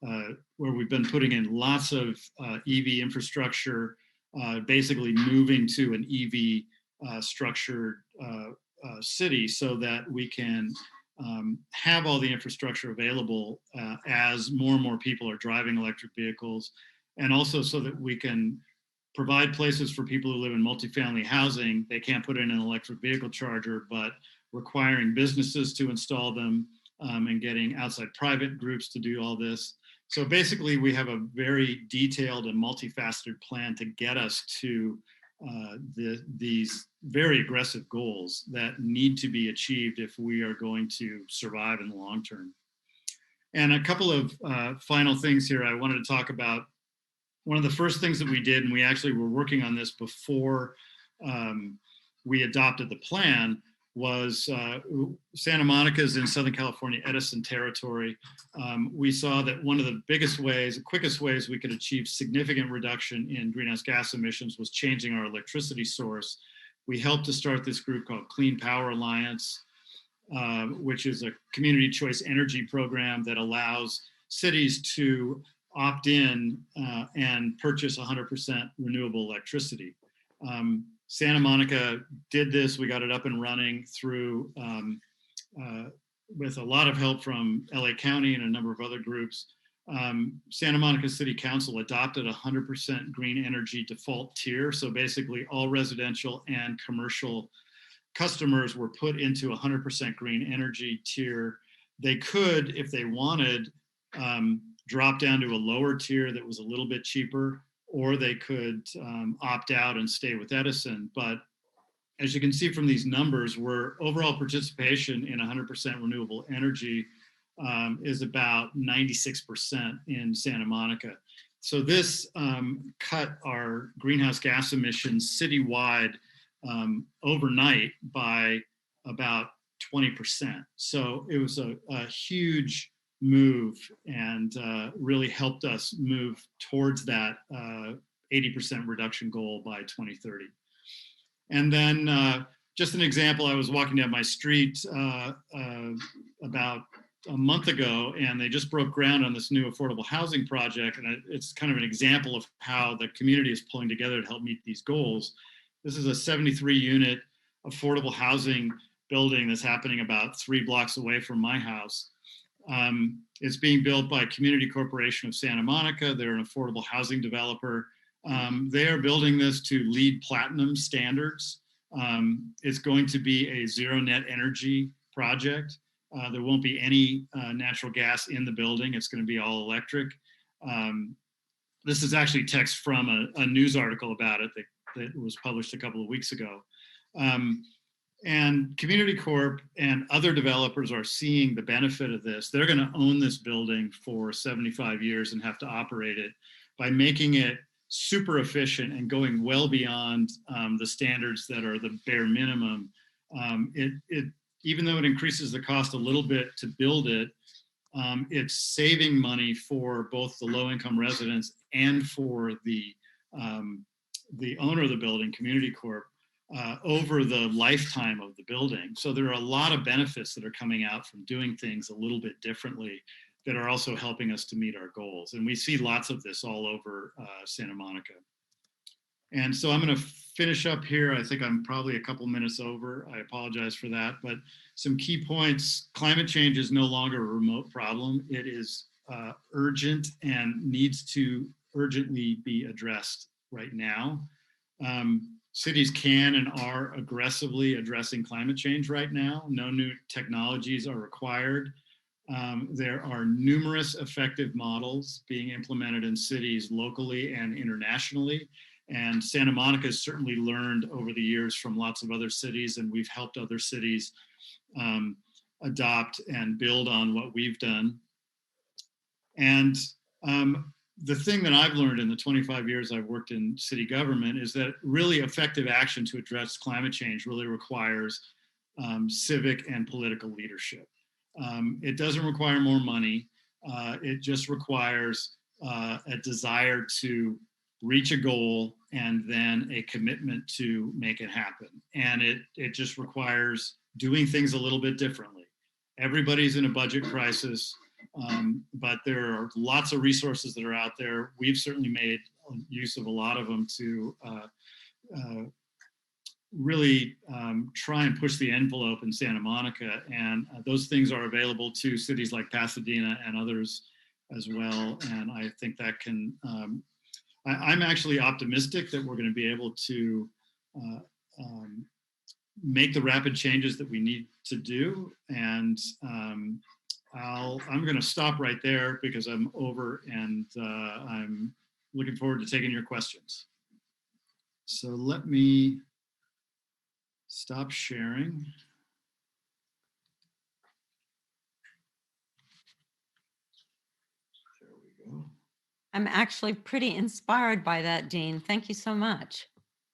where we've been putting in lots of EV infrastructure, basically moving to an EV structured city so that we can have all the infrastructure available as more and more people are driving electric vehicles, and also so that we can provide places for people who live in multifamily housing. They can't put in an electric vehicle charger, but requiring businesses to install them and getting outside private groups to do all this. So basically, we have a very detailed and multifaceted plan to get us to these very aggressive goals that need to be achieved if we are going to survive in the long term. And a couple of final things here I wanted to talk about. One of the first things that we did, and we actually were working on this before we adopted the plan, was Santa Monica is in Southern California, Edison territory. We saw that one of the biggest ways, the quickest ways we could achieve significant reduction in greenhouse gas emissions was changing our electricity source. We helped to start this group called Clean Power Alliance, which is a community choice energy program that allows cities to opt in and purchase 100% renewable electricity. Santa Monica did this. We got it up and running through, with a lot of help from LA County and a number of other groups. Santa Monica City Council adopted 100% green energy default tier. So basically all residential and commercial customers were put into 100% green energy tier. They could, if they wanted, drop down to a lower tier that was a little bit cheaper, or they could opt out and stay with Edison. But as you can see from these numbers, where overall participation in 100% renewable energy is about 96% in Santa Monica. So this cut our greenhouse gas emissions citywide overnight by about 20%. So it was a huge move and really helped us move towards that 80% reduction goal by 2030. And then just an example, I was walking down my street about a month ago, and they just broke ground on this new affordable housing project. And it's kind of an example of how the community is pulling together to help meet these goals. This is a 73 unit affordable housing building that's happening about 3 blocks away from my house. It's being built by Community Corporation of Santa Monica. They're an affordable housing developer. They are building this to LEED Platinum standards. It's going to be a zero net energy project. There won't be any natural gas in the building. It's going to be all electric. This is actually text from a news article about it that was published a couple of weeks ago. And Community Corp and other developers are seeing the benefit of this. They're going to own this building for 75 years and have to operate it. By making it super efficient and going well beyond the standards that are the bare minimum, even though it increases the cost a little bit to build it, it's saving money for both the low-income residents and for the owner of the building, Community Corp, over the lifetime of the building. So there are a lot of benefits that are coming out from doing things a little bit differently that are also helping us to meet our goals. And we see lots of this all over Santa Monica. And so I'm going to finish up here. I think I'm probably a couple minutes over. I apologize for that. But some key points: climate change is no longer a remote problem. It is urgent and needs to urgently be addressed right now. Cities can and are aggressively addressing climate change right now. No new technologies are required. There are numerous effective models being implemented in cities locally and internationally. And Santa Monica has certainly learned over the years from lots of other cities, and we've helped other cities adopt and build on what we've done. And the thing that I've learned in the 25 years I've worked in city government is that really effective action to address climate change really requires civic and political leadership. It doesn't require more money. It just requires a desire to reach a goal and then a commitment to make it happen. And it just requires doing things a little bit differently. Everybody's in a budget crisis, but there are lots of resources that are out there. We've certainly made use of a lot of them to really try and push the envelope in Santa Monica. And those things are available to cities like Pasadena and others as well. And I think that can, I'm actually optimistic that we're going to be able to make the rapid changes that we need to do. And I'm going to stop right there because I'm over, and I'm looking forward to taking your questions. So let me stop sharing. There we go. I'm actually pretty inspired by that, Dean. Thank you so much.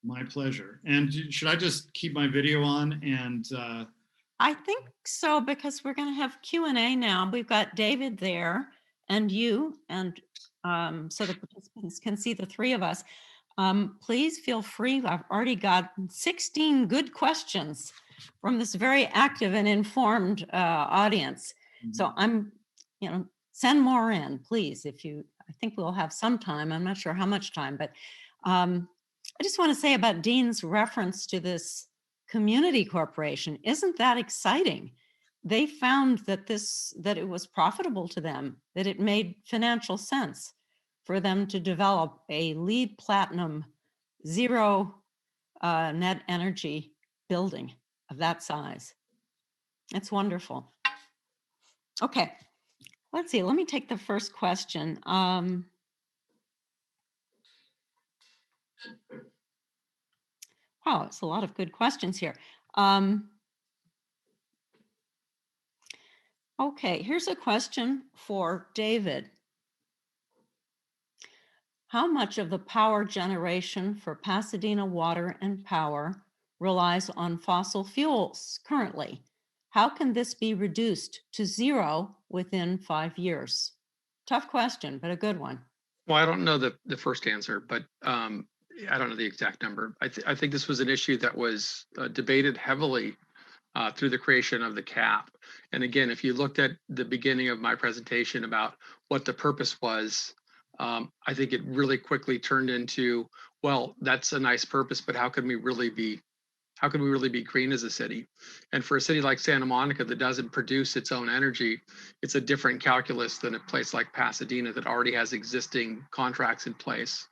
My pleasure. And should I just keep my video on? And I think so, because we're going to have Q&A now. We've got David there and you, and so the participants can see the three of us. Please feel free. I've already got 16 good questions from this very active and informed audience. So I'm, send more in, please, if you, I think we'll have some time. I'm not sure how much time, but I just want to say about Dean's reference to this community corporation. Isn't that exciting? They found that it was profitable to them, that it made financial sense for them to develop a LEED Platinum zero net energy building of that size. It's wonderful. Okay, let's see. Let me take the first question. Wow, it's a lot of good questions here. Okay, here's a question for David. How much of the power generation for Pasadena Water and Power relies on fossil fuels currently? How can this be reduced to zero within 5 years? Tough question, but a good one. Well, I don't know the first answer, but I don't know the exact number. I think this was an issue that was debated heavily through the creation of the cap. And again, if you looked at the beginning of my presentation about what the purpose was, I think it really quickly turned into, well, that's a nice purpose, but how can we really be green as a city? And for a city like Santa Monica that doesn't produce its own energy, it's a different calculus than a place like Pasadena that already has existing contracts in place.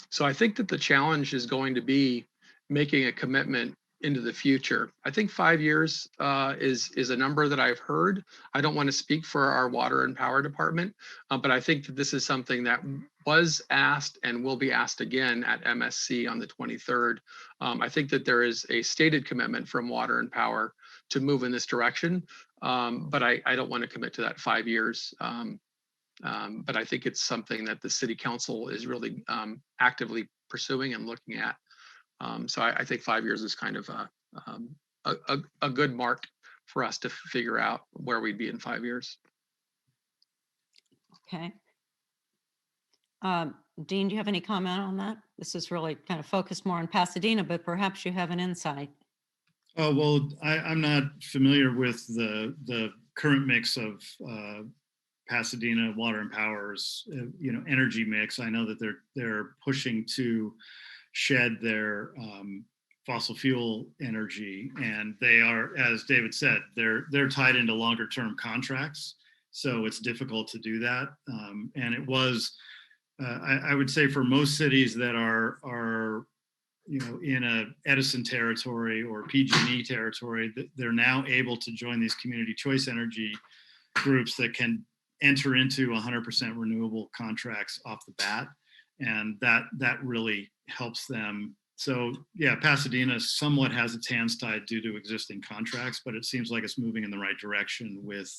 So I think that the challenge is going to be making a commitment into the future. I think 5 years is a number that I've heard. I don't want to speak for our water and power department, but I think that this is something that was asked and will be asked again at MSC on the 23rd. I think that there is a stated commitment from water and power to move in this direction, but I don't want to commit to that 5 years. But I think it's something that the city council is really actively pursuing and looking at. So I think 5 years is kind of a good mark for us to figure out where we'd be in 5 years. Okay. Dean, do you have any comment on that? This is really kind of focused more on Pasadena, but perhaps you have an insight. Oh, well, I'm not familiar with the current mix of Pasadena Water and Power's energy mix. I know that they're pushing to shed their fossil fuel energy, and they are, as David said, they're tied into longer term contracts, so it's difficult to do that. And it was, I would say, for most cities that are in a Edison territory or PG&E territory, they're now able to join these community choice energy groups that can enter into 100% renewable contracts off the bat, and that really helps them So yeah, Pasadena somewhat has its hands tied due to existing contracts, but it seems like it's moving in the right direction with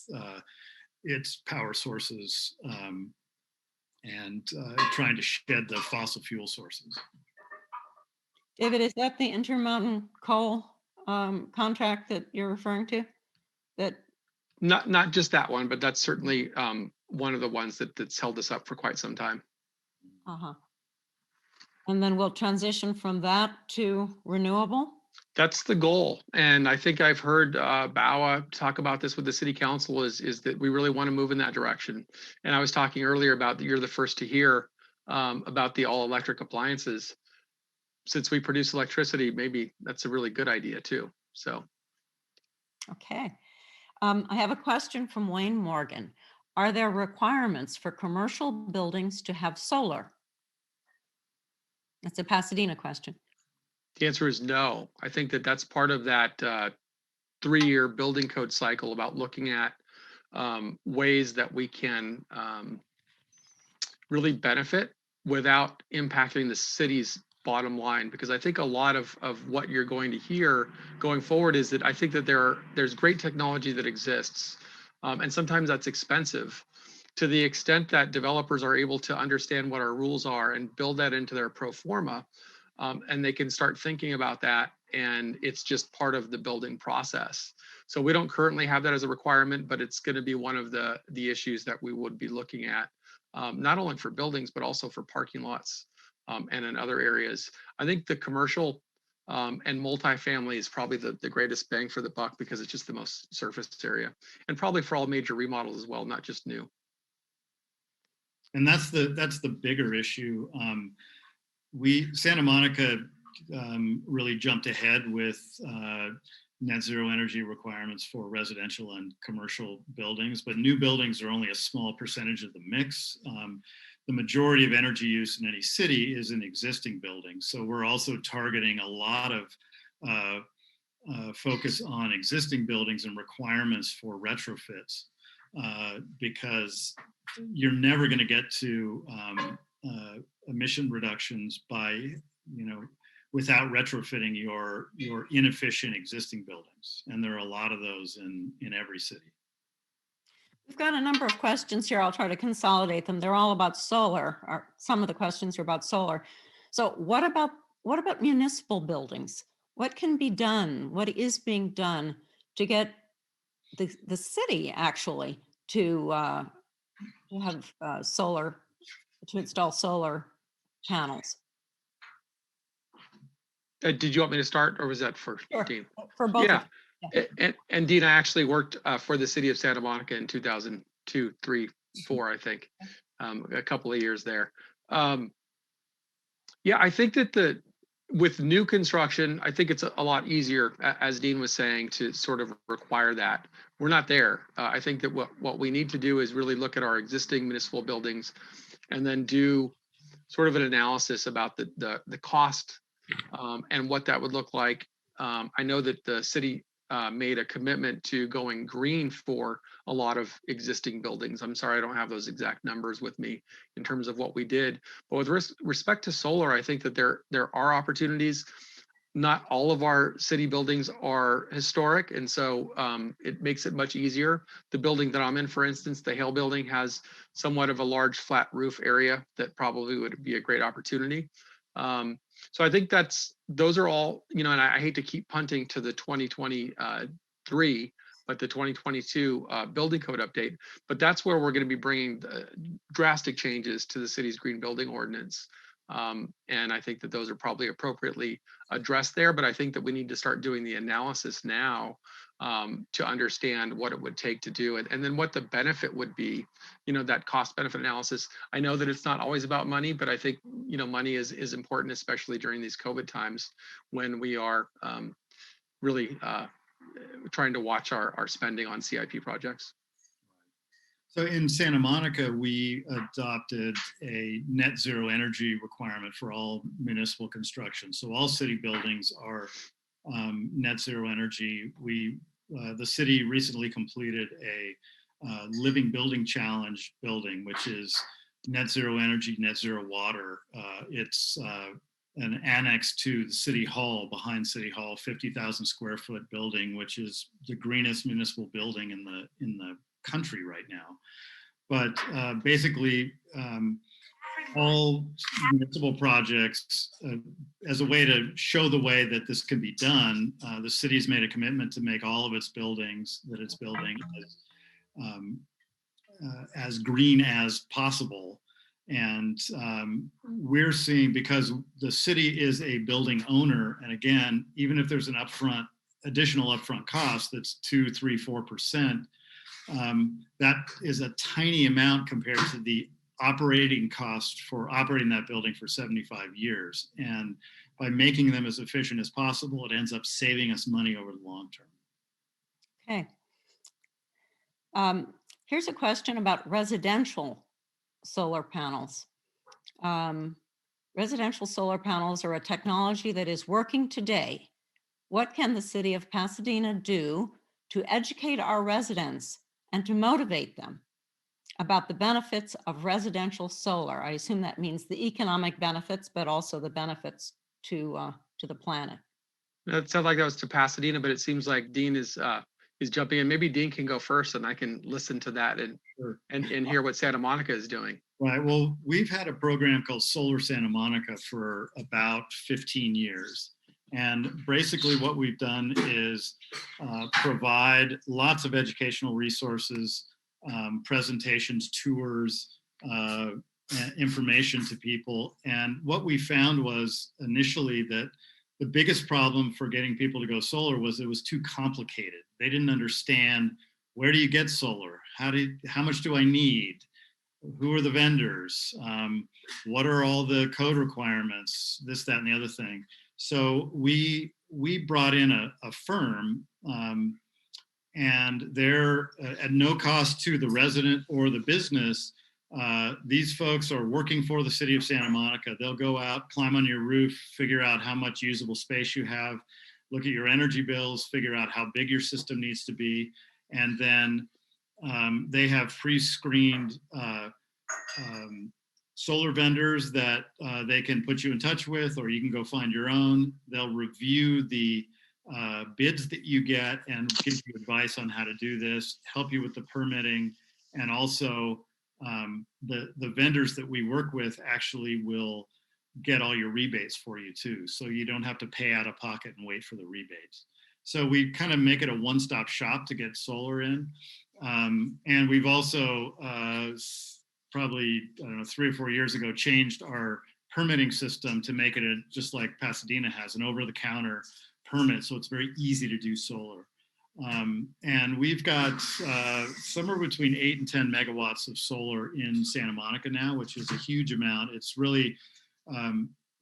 its power sources and trying to shed the fossil fuel sources. David, is that the Intermountain Coal contract that you're referring to? That Not just that one, but that's certainly one of the ones that's held us up for quite some time. uh-huh. And then we'll transition from that to renewable? That's the goal. And I think I've heard Bawa talk about this with the city council is that we really want to move in that direction. And I was talking earlier about that you're the first to hear about the all electric appliances. Since we produce electricity, maybe that's a really good idea too. So. Okay. I have a question from Wayne Morgan. Are there requirements for commercial buildings to have solar? That's a Pasadena question. The answer is no. I think that's part of that 3-year building code cycle about looking at ways that we can really benefit without impacting the city's bottom line. Because I think a lot of what you're going to hear going forward is that I think that there's great technology that exists. And sometimes that's expensive. To the extent that developers are able to understand what our rules are and build that into their pro forma, and they can start thinking about that, and it's just part of the building process. So we don't currently have that as a requirement, but it's going to be one of the issues that we would be looking at, not only for buildings, but also for parking lots and in other areas. I think the commercial and multifamily is probably the greatest bang for the buck because it's just the most surfaced area, and probably for all major remodels as well, not just new. And that's the bigger issue. Santa Monica really jumped ahead with net zero energy requirements for residential and commercial buildings, but new buildings are only a small percentage of the mix. The majority of energy use in any city is in existing buildings. So we're also targeting a lot of focus on existing buildings and requirements for retrofits because you're never going to get to emission reductions by, without retrofitting your inefficient existing buildings. And there are a lot of those in every city. We've got a number of questions here. I'll try to consolidate them. They're all about solar, or some of the questions are about solar. So what about municipal buildings? What can be done? What is being done to get the city actually to have solar, to install solar panels? Did you want me to start, or was that for Sure. Dean? For both. Yeah. Yeah. And Dean, I actually worked for the city of Santa Monica in 2002, 3, 4, I think, a couple of years there. Yeah, I think that with new construction, I think it's a lot easier, as Dean was saying, to sort of require that. We're not there. I think that what we need to do is really look at our existing municipal buildings and then do sort of an analysis about the cost and what that would look like. I know that the city made a commitment to going green for a lot of existing buildings. I'm sorry, I don't have those exact numbers with me in terms of what we did. But with respect to solar, I think that there are opportunities. Not all of our city buildings are historic, and so it makes it much easier. The building that I'm in, for instance, the Hale building, has somewhat of a large flat roof area that probably would be a great opportunity. So I think those are all, and I hate to keep punting to the 2023, but the 2022 building code update, but that's where we're going to be bringing drastic changes to the city's green building ordinance. And I think that those are probably appropriately addressed there, but I think that we need to start doing the analysis now to understand what it would take to do it, and then what the benefit would be, that cost benefit analysis. I know that it's not always about money, but I think, money is important, especially during these COVID times when we are really trying to watch our spending on CIP projects. So in Santa Monica, we adopted a net zero energy requirement for all municipal construction. So all city buildings are net zero energy. The city recently completed a living building challenge building, which is net zero energy, net zero water. It's an annex to the City Hall, behind City Hall, 50,000 square foot building, which is the greenest municipal building in the country right now. But basically, all municipal projects, as a way to show the way that this can be done, the city's made a commitment to make all of its buildings that it's building as green as possible. And we're seeing, because the city is a building owner, and again, even if there's an additional upfront cost that's 2, 3, 4%, that is a tiny amount compared to the operating cost for operating that building for 75 years. And by making them as efficient as possible, it ends up saving us money over the long term. Okay. Here's a question about residential solar panels. Residential solar panels are a technology that is working today. What can the city of Pasadena do to educate our residents and to motivate them about the benefits of residential solar? I assume that means the economic benefits, but also the benefits to the planet. That sounds like that was to Pasadena, but it seems like Dean is jumping in. Maybe Dean can go first, and I can listen to that and hear what Santa Monica is doing. Right. Well, we've had a program called Solar Santa Monica for about 15 years. And basically what we've done is provide lots of educational resources, presentations, tours, information to people. And what we found was initially that the biggest problem for getting people to go solar was it was too complicated. They didn't understand, where do you get solar? How much do I need? Who are the vendors? What are all the code requirements? This, that, and the other thing. So we brought in a firm, and they're at no cost to the resident or the business. These folks are working for the city of Santa Monica. They'll go out, climb on your roof, figure out how much usable space you have, look at your energy bills, figure out how big your system needs to be, and then they have pre-screened solar vendors that they can put you in touch with, or you can go find your own. They'll review the bids that you get and give you advice on how to do this, help you with the permitting, and also the vendors that we work with actually will get all your rebates for you too. So you don't have to pay out of pocket and wait for the rebates. So we kind of make it a one-stop shop to get solar in. And we've also probably, I don't know, 3 or 4 years ago, changed our permitting system to make it just like Pasadena has, an over-the-counter permit. So it's very easy to do solar. And we've got somewhere between 8 and 10 megawatts of solar in Santa Monica now, which is a huge amount. It's really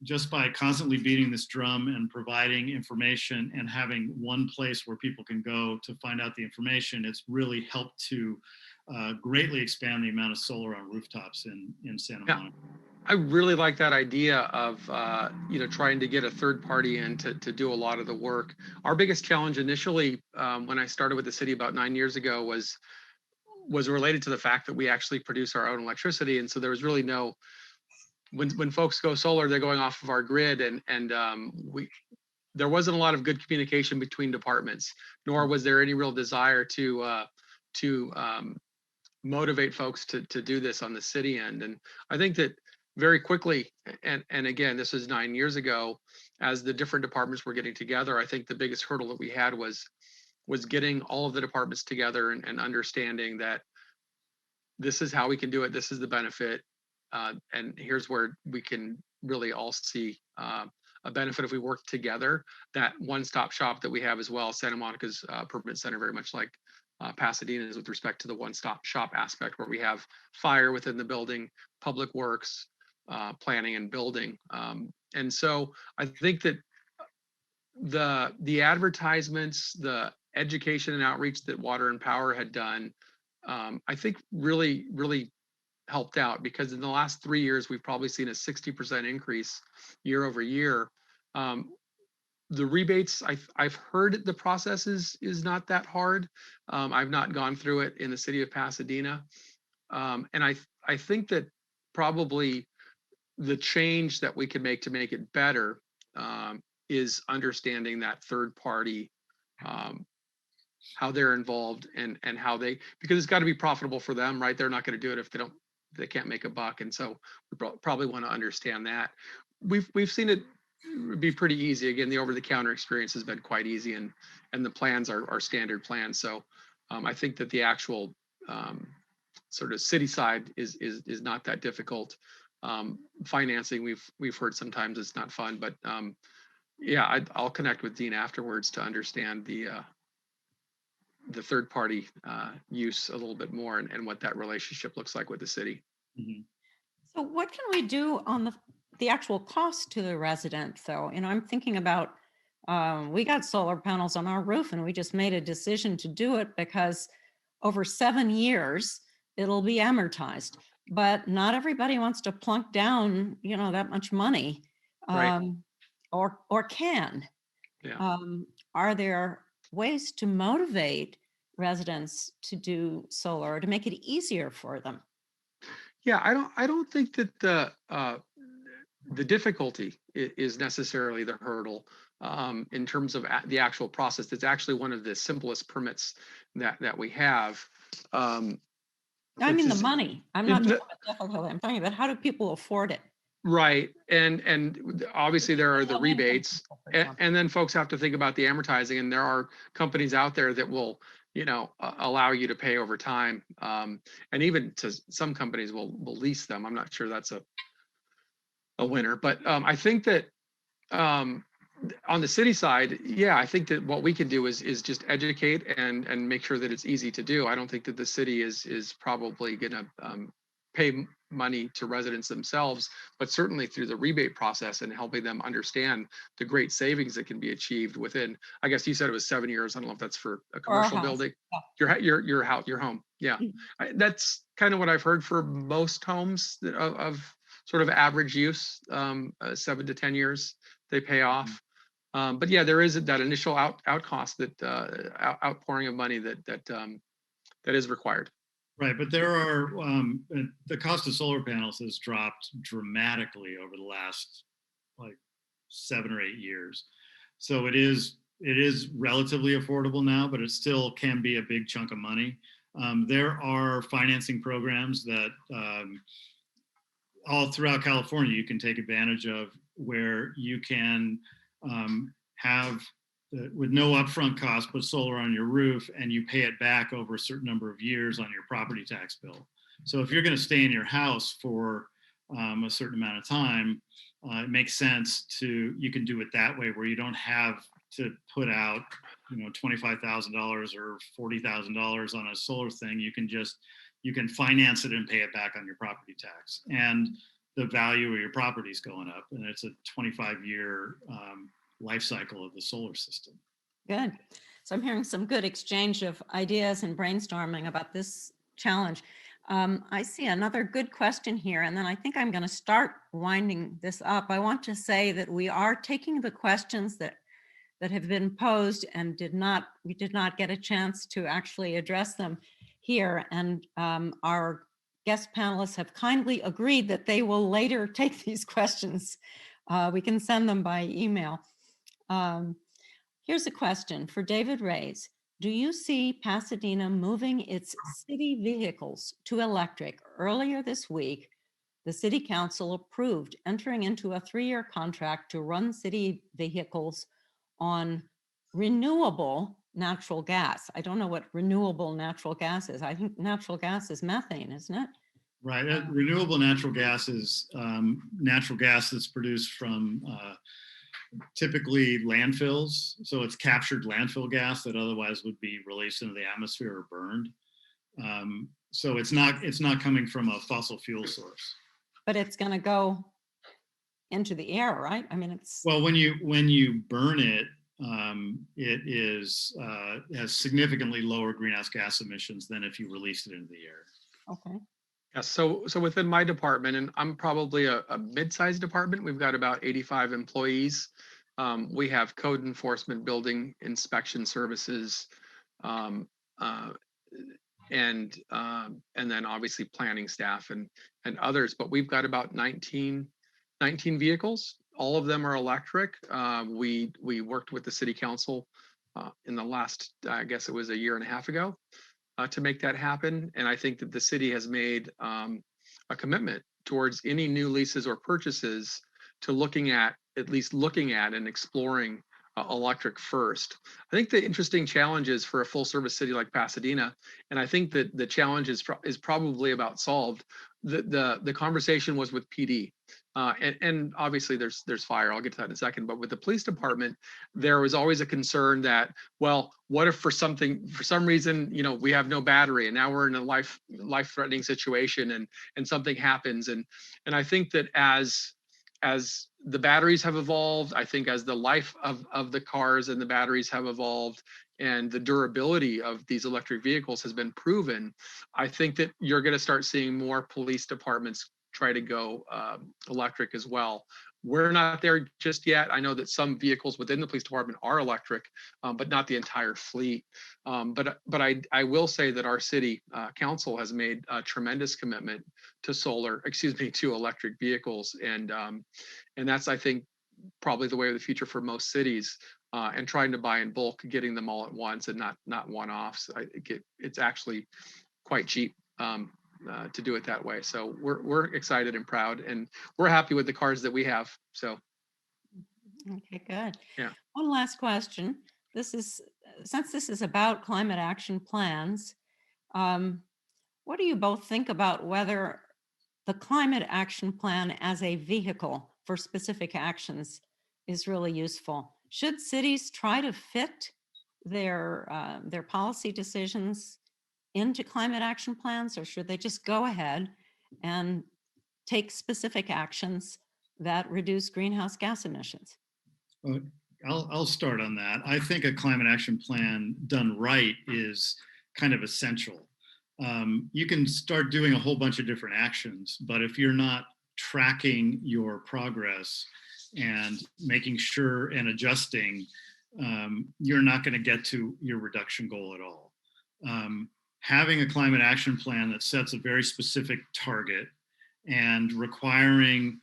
just by constantly beating this drum and providing information and having one place where people can go to find out the information, it's really helped to greatly expand the amount of solar on rooftops in Santa Monica. I really like that idea of trying to get a third party in to do a lot of the work. Our biggest challenge initially, when I started with the city about 9 years ago, was related to the fact that we actually produce our own electricity, and so there was really no. When folks go solar, they're going off of our grid, and there wasn't a lot of good communication between departments, nor was there any real desire to motivate folks to do this on the city end. And I think that very quickly, and again, this was 9 years ago, as the different departments were getting together, I think the biggest hurdle that we had was getting all of the departments together and understanding that this is how we can do it, this is the benefit, and here's where we can really all see a benefit if we work together. That one-stop shop that we have as well, Santa Monica's permit center, very much like Pasadena is with respect to the one-stop shop aspect, where we have fire within the building, public works, planning and building. And so I think that the advertisements, the education and outreach that Water and Power had done, I think really helped out, because in the last 3 years, we've probably seen a 60% increase year over year. The rebates, I've heard the process is not that hard. I've not gone through it in the city of Pasadena. And I think that probably the change that we can make to make it better is understanding that third party, how they're involved and how they, because it's got to be profitable for them, right? They're not going to do it if they can't make a buck. And so we probably want to understand that. We've seen it be pretty easy. Again, the over-the-counter experience has been quite easy, and the plans are standard plans. So I think that the actual sort of city side is not that difficult. Financing, we've heard sometimes it's not fun, but yeah, I'll connect with Dean afterwards to understand the third party use a little bit more, and what that relationship looks like with the city. Mhm. So what can we do on the actual cost to the resident though? I'm thinking about, we got solar panels on our roof and we just made a decision to do it because over 7 years, it'll be amortized, but not everybody wants to plunk down, that much money, Right. or can. Yeah. Are there ways to motivate residents to do solar or to make it easier for them? Yeah, I don't think that the difficulty is necessarily the hurdle in terms of the actual process. It's actually one of the simplest permits that we have. I mean, the It's money. I'm not talking about difficulty. I'm talking about how do people afford it? right, and obviously there are the Low income rebates, people, for example. and then folks have to think about the amortizing, and there are companies out there that will allow you to pay over time, and even to some companies will lease them. I'm not sure that's a winner, but I think that on the city side, yeah, I think that what we can do is just educate and make sure that it's easy to do. I don't think that the city is probably going to pay money to residents themselves, but certainly through the rebate process and helping them understand the great savings that can be achieved within. I guess you said it was 7 years. I don't know if that's for a For our commercial house. building. Yeah. Your house, your home. Yeah, Mhm. that's kind of what I've heard for most homes of sort of average use, 7 to 10 years they pay off. But yeah, there is that initial out cost, that outpouring of money that is required. Right, but there are the cost of solar panels has dropped dramatically over the last like 7 or 8 years. So it is relatively affordable now, but it still can be a big chunk of money. There are financing programs that all throughout California you can take advantage of, where you can have with no upfront cost, put solar on your roof, and you pay it back over a certain number of years on your property tax bill. So if you're going to stay in your house for a certain amount of time, it makes sense you can do it that way, where you don't have to put out, $25,000 or $40,000 on a solar thing. You can finance it and pay it back on your property tax, and the value of your property is going up, and it's a 25-year life cycle of the solar system. Good. So I'm hearing some good exchange of ideas and brainstorming about this challenge. I see another good question here, and then I think I'm going to start winding this up. I want to say that we are taking the questions that have been posed and we did not get a chance to actually address them here. And our guest panelists have kindly agreed that they will later take these questions. We can send them by email. Here's a question for David Reyes. Do you see Pasadena moving its city vehicles to electric? Earlier this week, the city council approved entering into a 3-year contract to run city vehicles on renewable natural gas. I don't know what renewable natural gas is. I think natural gas is methane, isn't it? Right. Renewable natural gas is natural gas that's produced from typically landfills. So it's captured landfill gas that otherwise would be released into the atmosphere or burned. So it's not coming from a fossil fuel source. But it's going to go into the air, right? I mean, it's well, when you burn it, it has significantly lower greenhouse gas emissions than if you released it into the air. okay. Yeah, so within my department, and I'm probably a mid-sized department, we've got about 85 employees. We have code enforcement, building inspection services, and then obviously planning staff and others. But we've got about 19 19 vehicles. All of them are electric. We worked with the city council in the last, I guess it was a year and a half ago, to make that happen. And I think that the city has made a commitment towards any new leases or purchases to at least looking at and exploring electric first. I think the interesting challenge is for a full service city like Pasadena, and I think that the challenge is probably about solved. The conversation was with PD. And obviously there's fire. I'll get to that in a second. But with the police department, there was always a concern that, well, what if for some reason, we have no battery and now we're in a life-threatening situation and something happens. And I think that as the batteries have evolved, I think as the life of the cars and the batteries have evolved, and the durability of these electric vehicles has been proven, I think that you're going to start seeing more police departments try to go electric as well. We're not there just yet. I know that some vehicles within the police department are electric, but not the entire fleet. But I will say that our city council has made a tremendous commitment to to electric vehicles. And that's, I think, probably the way of the future for most cities, and trying to buy in bulk, getting them all at once and not one-offs. It's actually quite cheap to do it that way. So we're excited and proud, and we're happy with the cars that we have. So. Okay, good. Yeah. One last question. Since this is about climate action plans, what do you both think about whether the climate action plan as a vehicle for specific actions is really useful? Should cities try to fit their policy decisions into climate action plans, or should they just go ahead and take specific actions that reduce greenhouse gas emissions? I'll start on that. I think a climate action plan done right is kind of essential. You can start doing a whole bunch of different actions, but if you're not tracking your progress and making sure and adjusting, you're not going to get to your reduction goal at all. Having a climate action plan that sets a very specific target and requiring,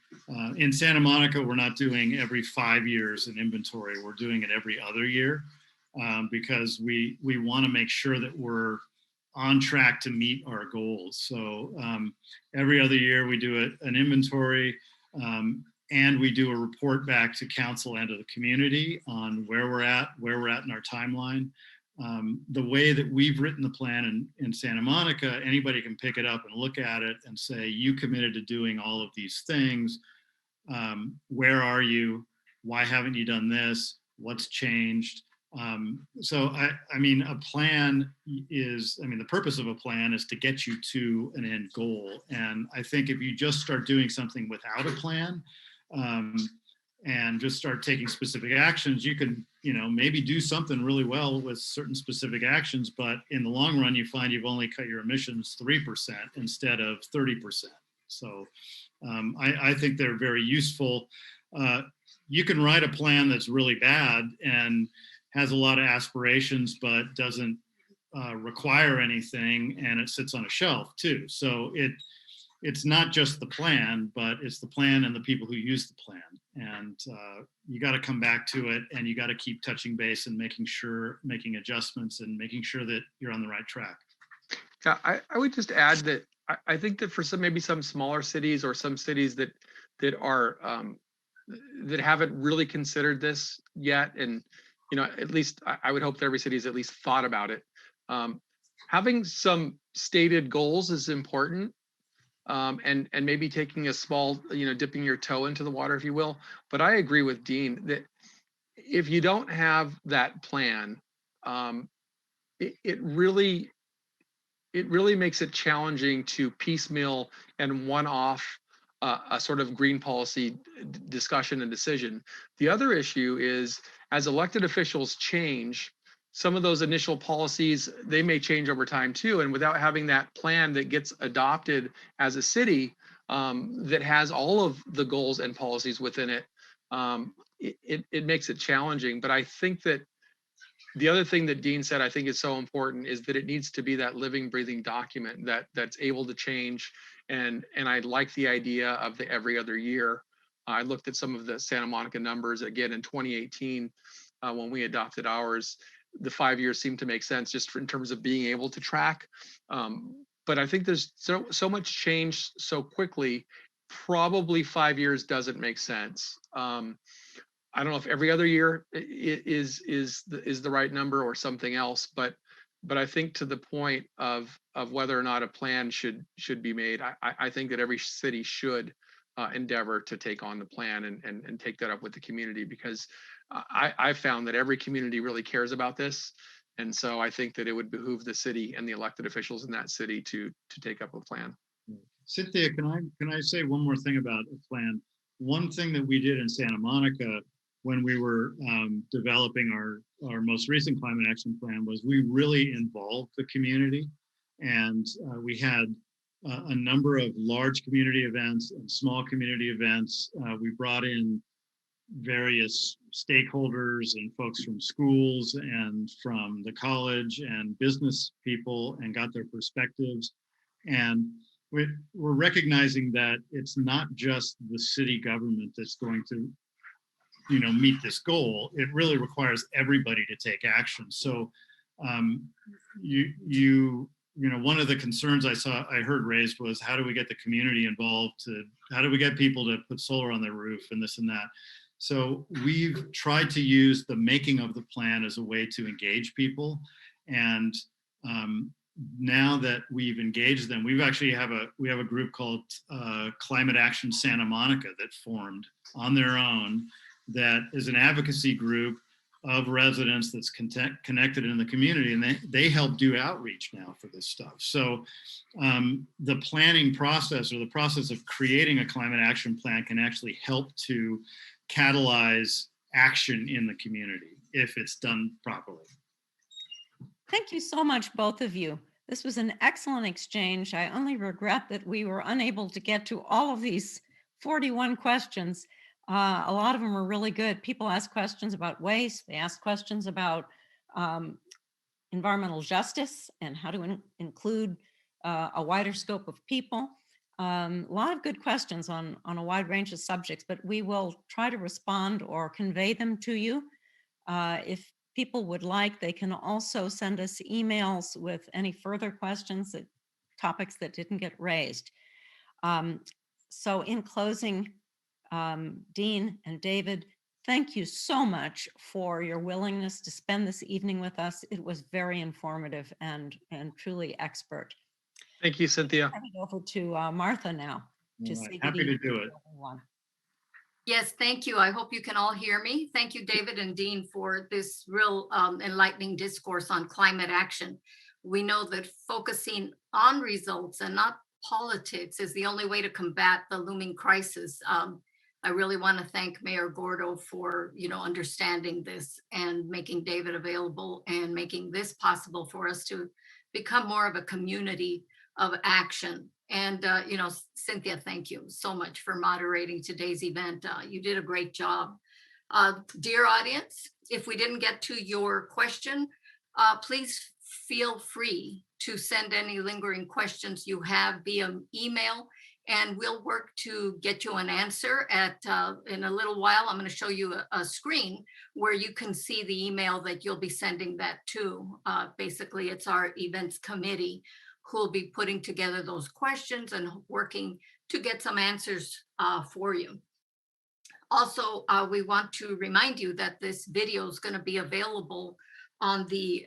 in Santa Monica, we're not doing every 5 years an inventory, we're doing it every other year, because we want to make sure that we're on track to meet our goals. So every other year we do an inventory, and we do a report back to council and to the community on where we're at in our timeline. The way that we've written the plan in Santa Monica, anybody can pick it up and look at it and say, you committed to doing all of these things. Where are you? Why haven't you done this? What's changed? So a plan the purpose of a plan is to get you to an end goal. And I think if you just start doing something without a plan, and just start taking specific actions, you can, maybe do something really well with certain specific actions, but in the long run, you find you've only cut your emissions 3% instead of 30%. So I think they're very useful. You can write a plan that's really bad and has a lot of aspirations, but doesn't require anything, and it sits on a shelf too. So it's not just the plan, but it's the plan and the people who use the plan. And you got to come back to it, and you got to keep touching base and making adjustments and making sure that you're on the right track. Yeah, I would just add that I think that for some smaller cities, or some cities that are that haven't really considered this yet, and at least I would hope that every city has at least thought about it. Having some stated goals is important. And maybe taking a small, dipping your toe into the water, if you will. But I agree with Dean that if you don't have that plan, it really makes it challenging to piecemeal and one-off a sort of green policy discussion and decision. The other issue is, as elected officials change, some of those initial policies, they may change over time too. And without having that plan that gets adopted as a city, that has all of the goals and policies within it, it makes it challenging. But I think that the other thing that Dean said, I think is so important, is that it needs to be that living, breathing document that's able to change. And I like the idea of the every other year. I looked at some of the Santa Monica numbers again in 2018 when we adopted ours. The 5 years seemed to make sense just in terms of being able to track. But I think there's so much change so quickly. Probably 5 years doesn't make sense. I don't know if every other year is the right number or something else, but I think to the point of whether or not a plan should be made, I think that every city should endeavor to take on the plan and take that up with the community, because I found that every community really cares about this. And so I think that it would behoove the city and the elected officials in that city to take up a plan. Cynthia, can I say one more thing about a plan? One thing that we did in Santa Monica when we were developing our most recent climate action plan was we really involved the community, and we had a number of large community events and small community events. We brought in various stakeholders and folks from schools and from the college and business people and got their perspectives. And we're recognizing that it's not just the city government that's going to, meet this goal. It really requires everybody to take action. So one of the concerns I heard raised was, how do we get the community involved? How do we get people to put solar on their roof and this and that? So we've tried to use the making of the plan as a way to engage people. And now that we've engaged them, we have a group called Climate Action Santa Monica that formed on their own, that is an advocacy group of residents that's connected in the community, and they help do outreach now for this stuff. So the planning process, or the process of creating a climate action plan, can actually help to catalyze action in the community if it's done properly. Thank you so much, both of you. This was an excellent exchange. I only regret that we were unable to get to all of these 41 questions. A lot of them were really good. People asked questions about waste. They asked questions about environmental justice and how to include a wider scope of people. A lot of good questions on a wide range of subjects, but we will try to respond or convey them to you. If people would like, they can also send us emails with any further questions, topics that didn't get raised. So in closing, Dean and David, thank you so much for your willingness to spend this evening with us. It was very informative and truly expert. Thank you, Cynthia. I'll hand it over to Martha now. Happy to do it. Everyone. Yes, thank you. I hope you can all hear me. Thank you, David and Dean, for this real enlightening discourse on climate action. We know that focusing on results and not politics is the only way to combat the looming crisis. I really want to thank Mayor Gordo for, understanding this and making David available and making this possible for us to become more of a community of action. And, Cynthia, thank you so much for moderating today's event. You did a great job. Dear audience, if we didn't get to your question, please feel free to send any lingering questions you have via email, and we'll work to get you an answer in a little while. I'm going to show you a screen where you can see the email that you'll be sending that to. Basically, it's our events committee who will be putting together those questions and working to get some answers for you. Also, we want to remind you that this video is going to be available on the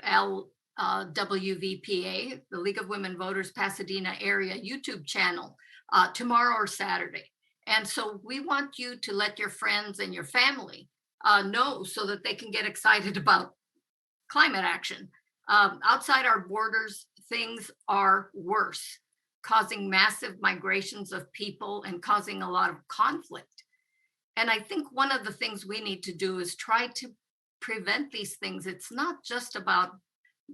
LWVPA, the League of Women Voters Pasadena-area YouTube channel tomorrow or Saturday. And so we want you to let your friends and your family know so that they can get excited about climate action. Outside our borders, things are worse, causing massive migrations of people and causing a lot of conflict. And I think one of the things we need to do is try to prevent these things. It's not just about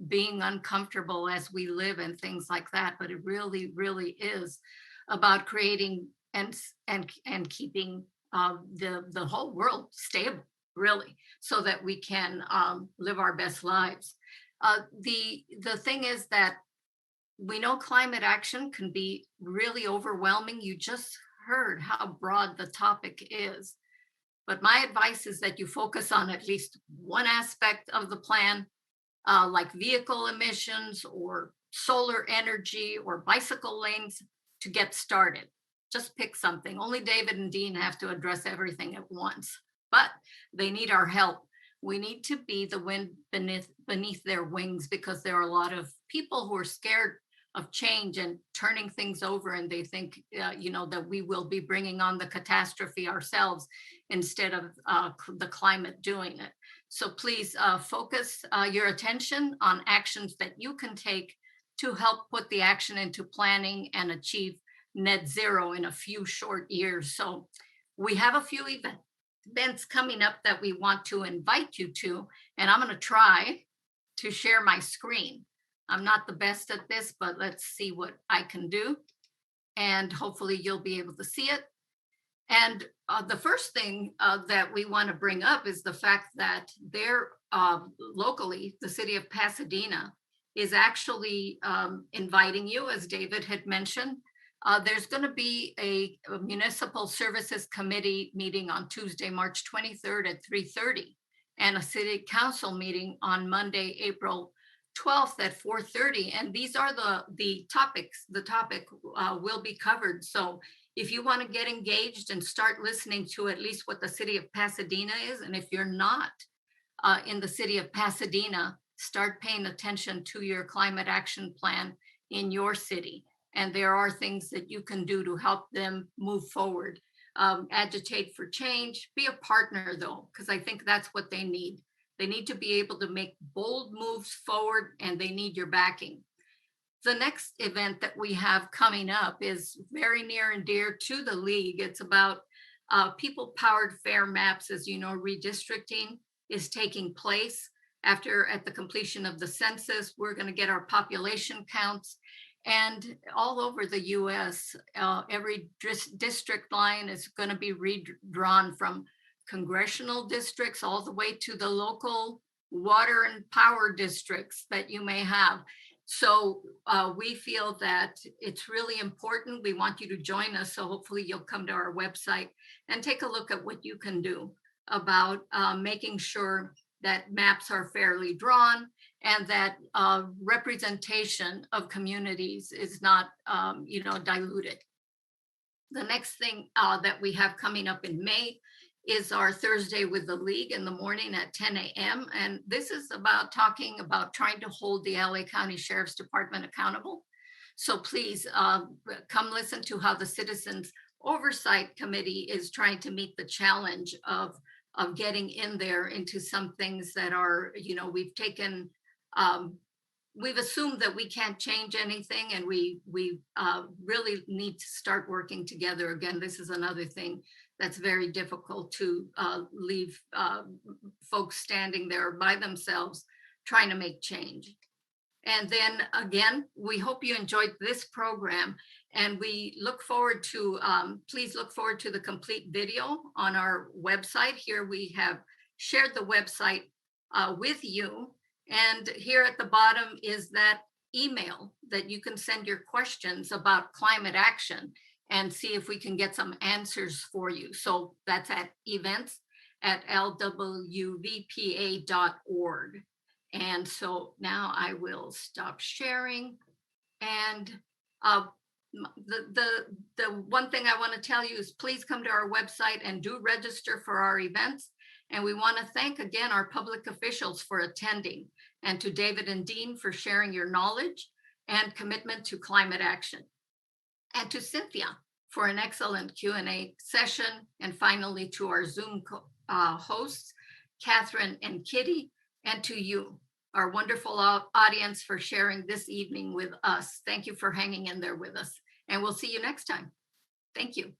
being uncomfortable as we live and things like that, but it really, really is about creating and keeping the whole world stable, really, so that we can live our best lives. The thing is that we know climate action can be really overwhelming. You just heard how broad the topic is. But my advice is that you focus on at least one aspect of the plan, like vehicle emissions or solar energy or bicycle lanes to get started. Just pick something. Only David and Dean have to address everything at once, but they need our help. We need to be the wind beneath their wings, because there are a lot of people who are scared of change and turning things over, and they think that we will be bringing on the catastrophe ourselves instead of the climate doing it. So please focus your attention on actions that you can take to help put the action into planning and achieve net zero in a few short years. So we have a few events coming up that we want to invite you to, and I'm going to try to share my screen. I'm not the best at this, but let's see what I can do. And hopefully you'll be able to see it. And the first thing that we want to bring up is the fact that there locally, the city of Pasadena is actually inviting you, as David had mentioned. There's going to be a municipal services committee meeting on Tuesday, March 23rd at 3:30, and a city council meeting on Monday, April 12th at 4:30. And these are the topics. The topic will be covered. So if you want to get engaged and start listening to at least what the city of Pasadena is, and if you're not in the city of Pasadena, start paying attention to your climate action plan in your city. And there are things that you can do to help them move forward. Agitate for change, be a partner though, because I think that's what they need. They need to be able to make bold moves forward, and they need your backing. The next event that we have coming up is very near and dear to the league. It's about people-powered fair maps. As you know, redistricting is taking place at the completion of the census. We're going to get our population counts. And all over the US, every district line is going to be redrawn from congressional districts all the way to the local water and power districts that you may have. So we feel that it's really important. We want you to join us. So hopefully you'll come to our website and take a look at what you can do about making sure that maps are fairly drawn and that representation of communities is not diluted. The next thing that we have coming up in May is our Thursday with the League in the morning at 10 a.m. And this is about talking about trying to hold the LA County Sheriff's Department accountable. So please come listen to how the Citizens Oversight Committee is trying to meet the challenge of getting in there into some things that are, we've taken, we've assumed that we can't change anything, and we really need to start working together. Again, this is another thing that's very difficult to leave folks standing there by themselves trying to make change. And then again, we hope you enjoyed this program, and we look forward to, please look forward to the complete video on our website. Here we have shared the website with you. And here at the bottom is that email that you can send your questions about climate action and see if we can get some answers for you. So that's at events@lwvpa.org. And so now I will stop sharing. And the one thing I want to tell you is please come to our website and do register for our events. And we want to thank again our public officials for attending, and to David and Dean for sharing your knowledge and commitment to climate action, and to Cynthia for an excellent Q&A session, and finally to our Zoom hosts, Catherine and Kitty, and to you, our wonderful audience, for sharing this evening with us. Thank you for hanging in there with us, and we'll see you next time. Thank you.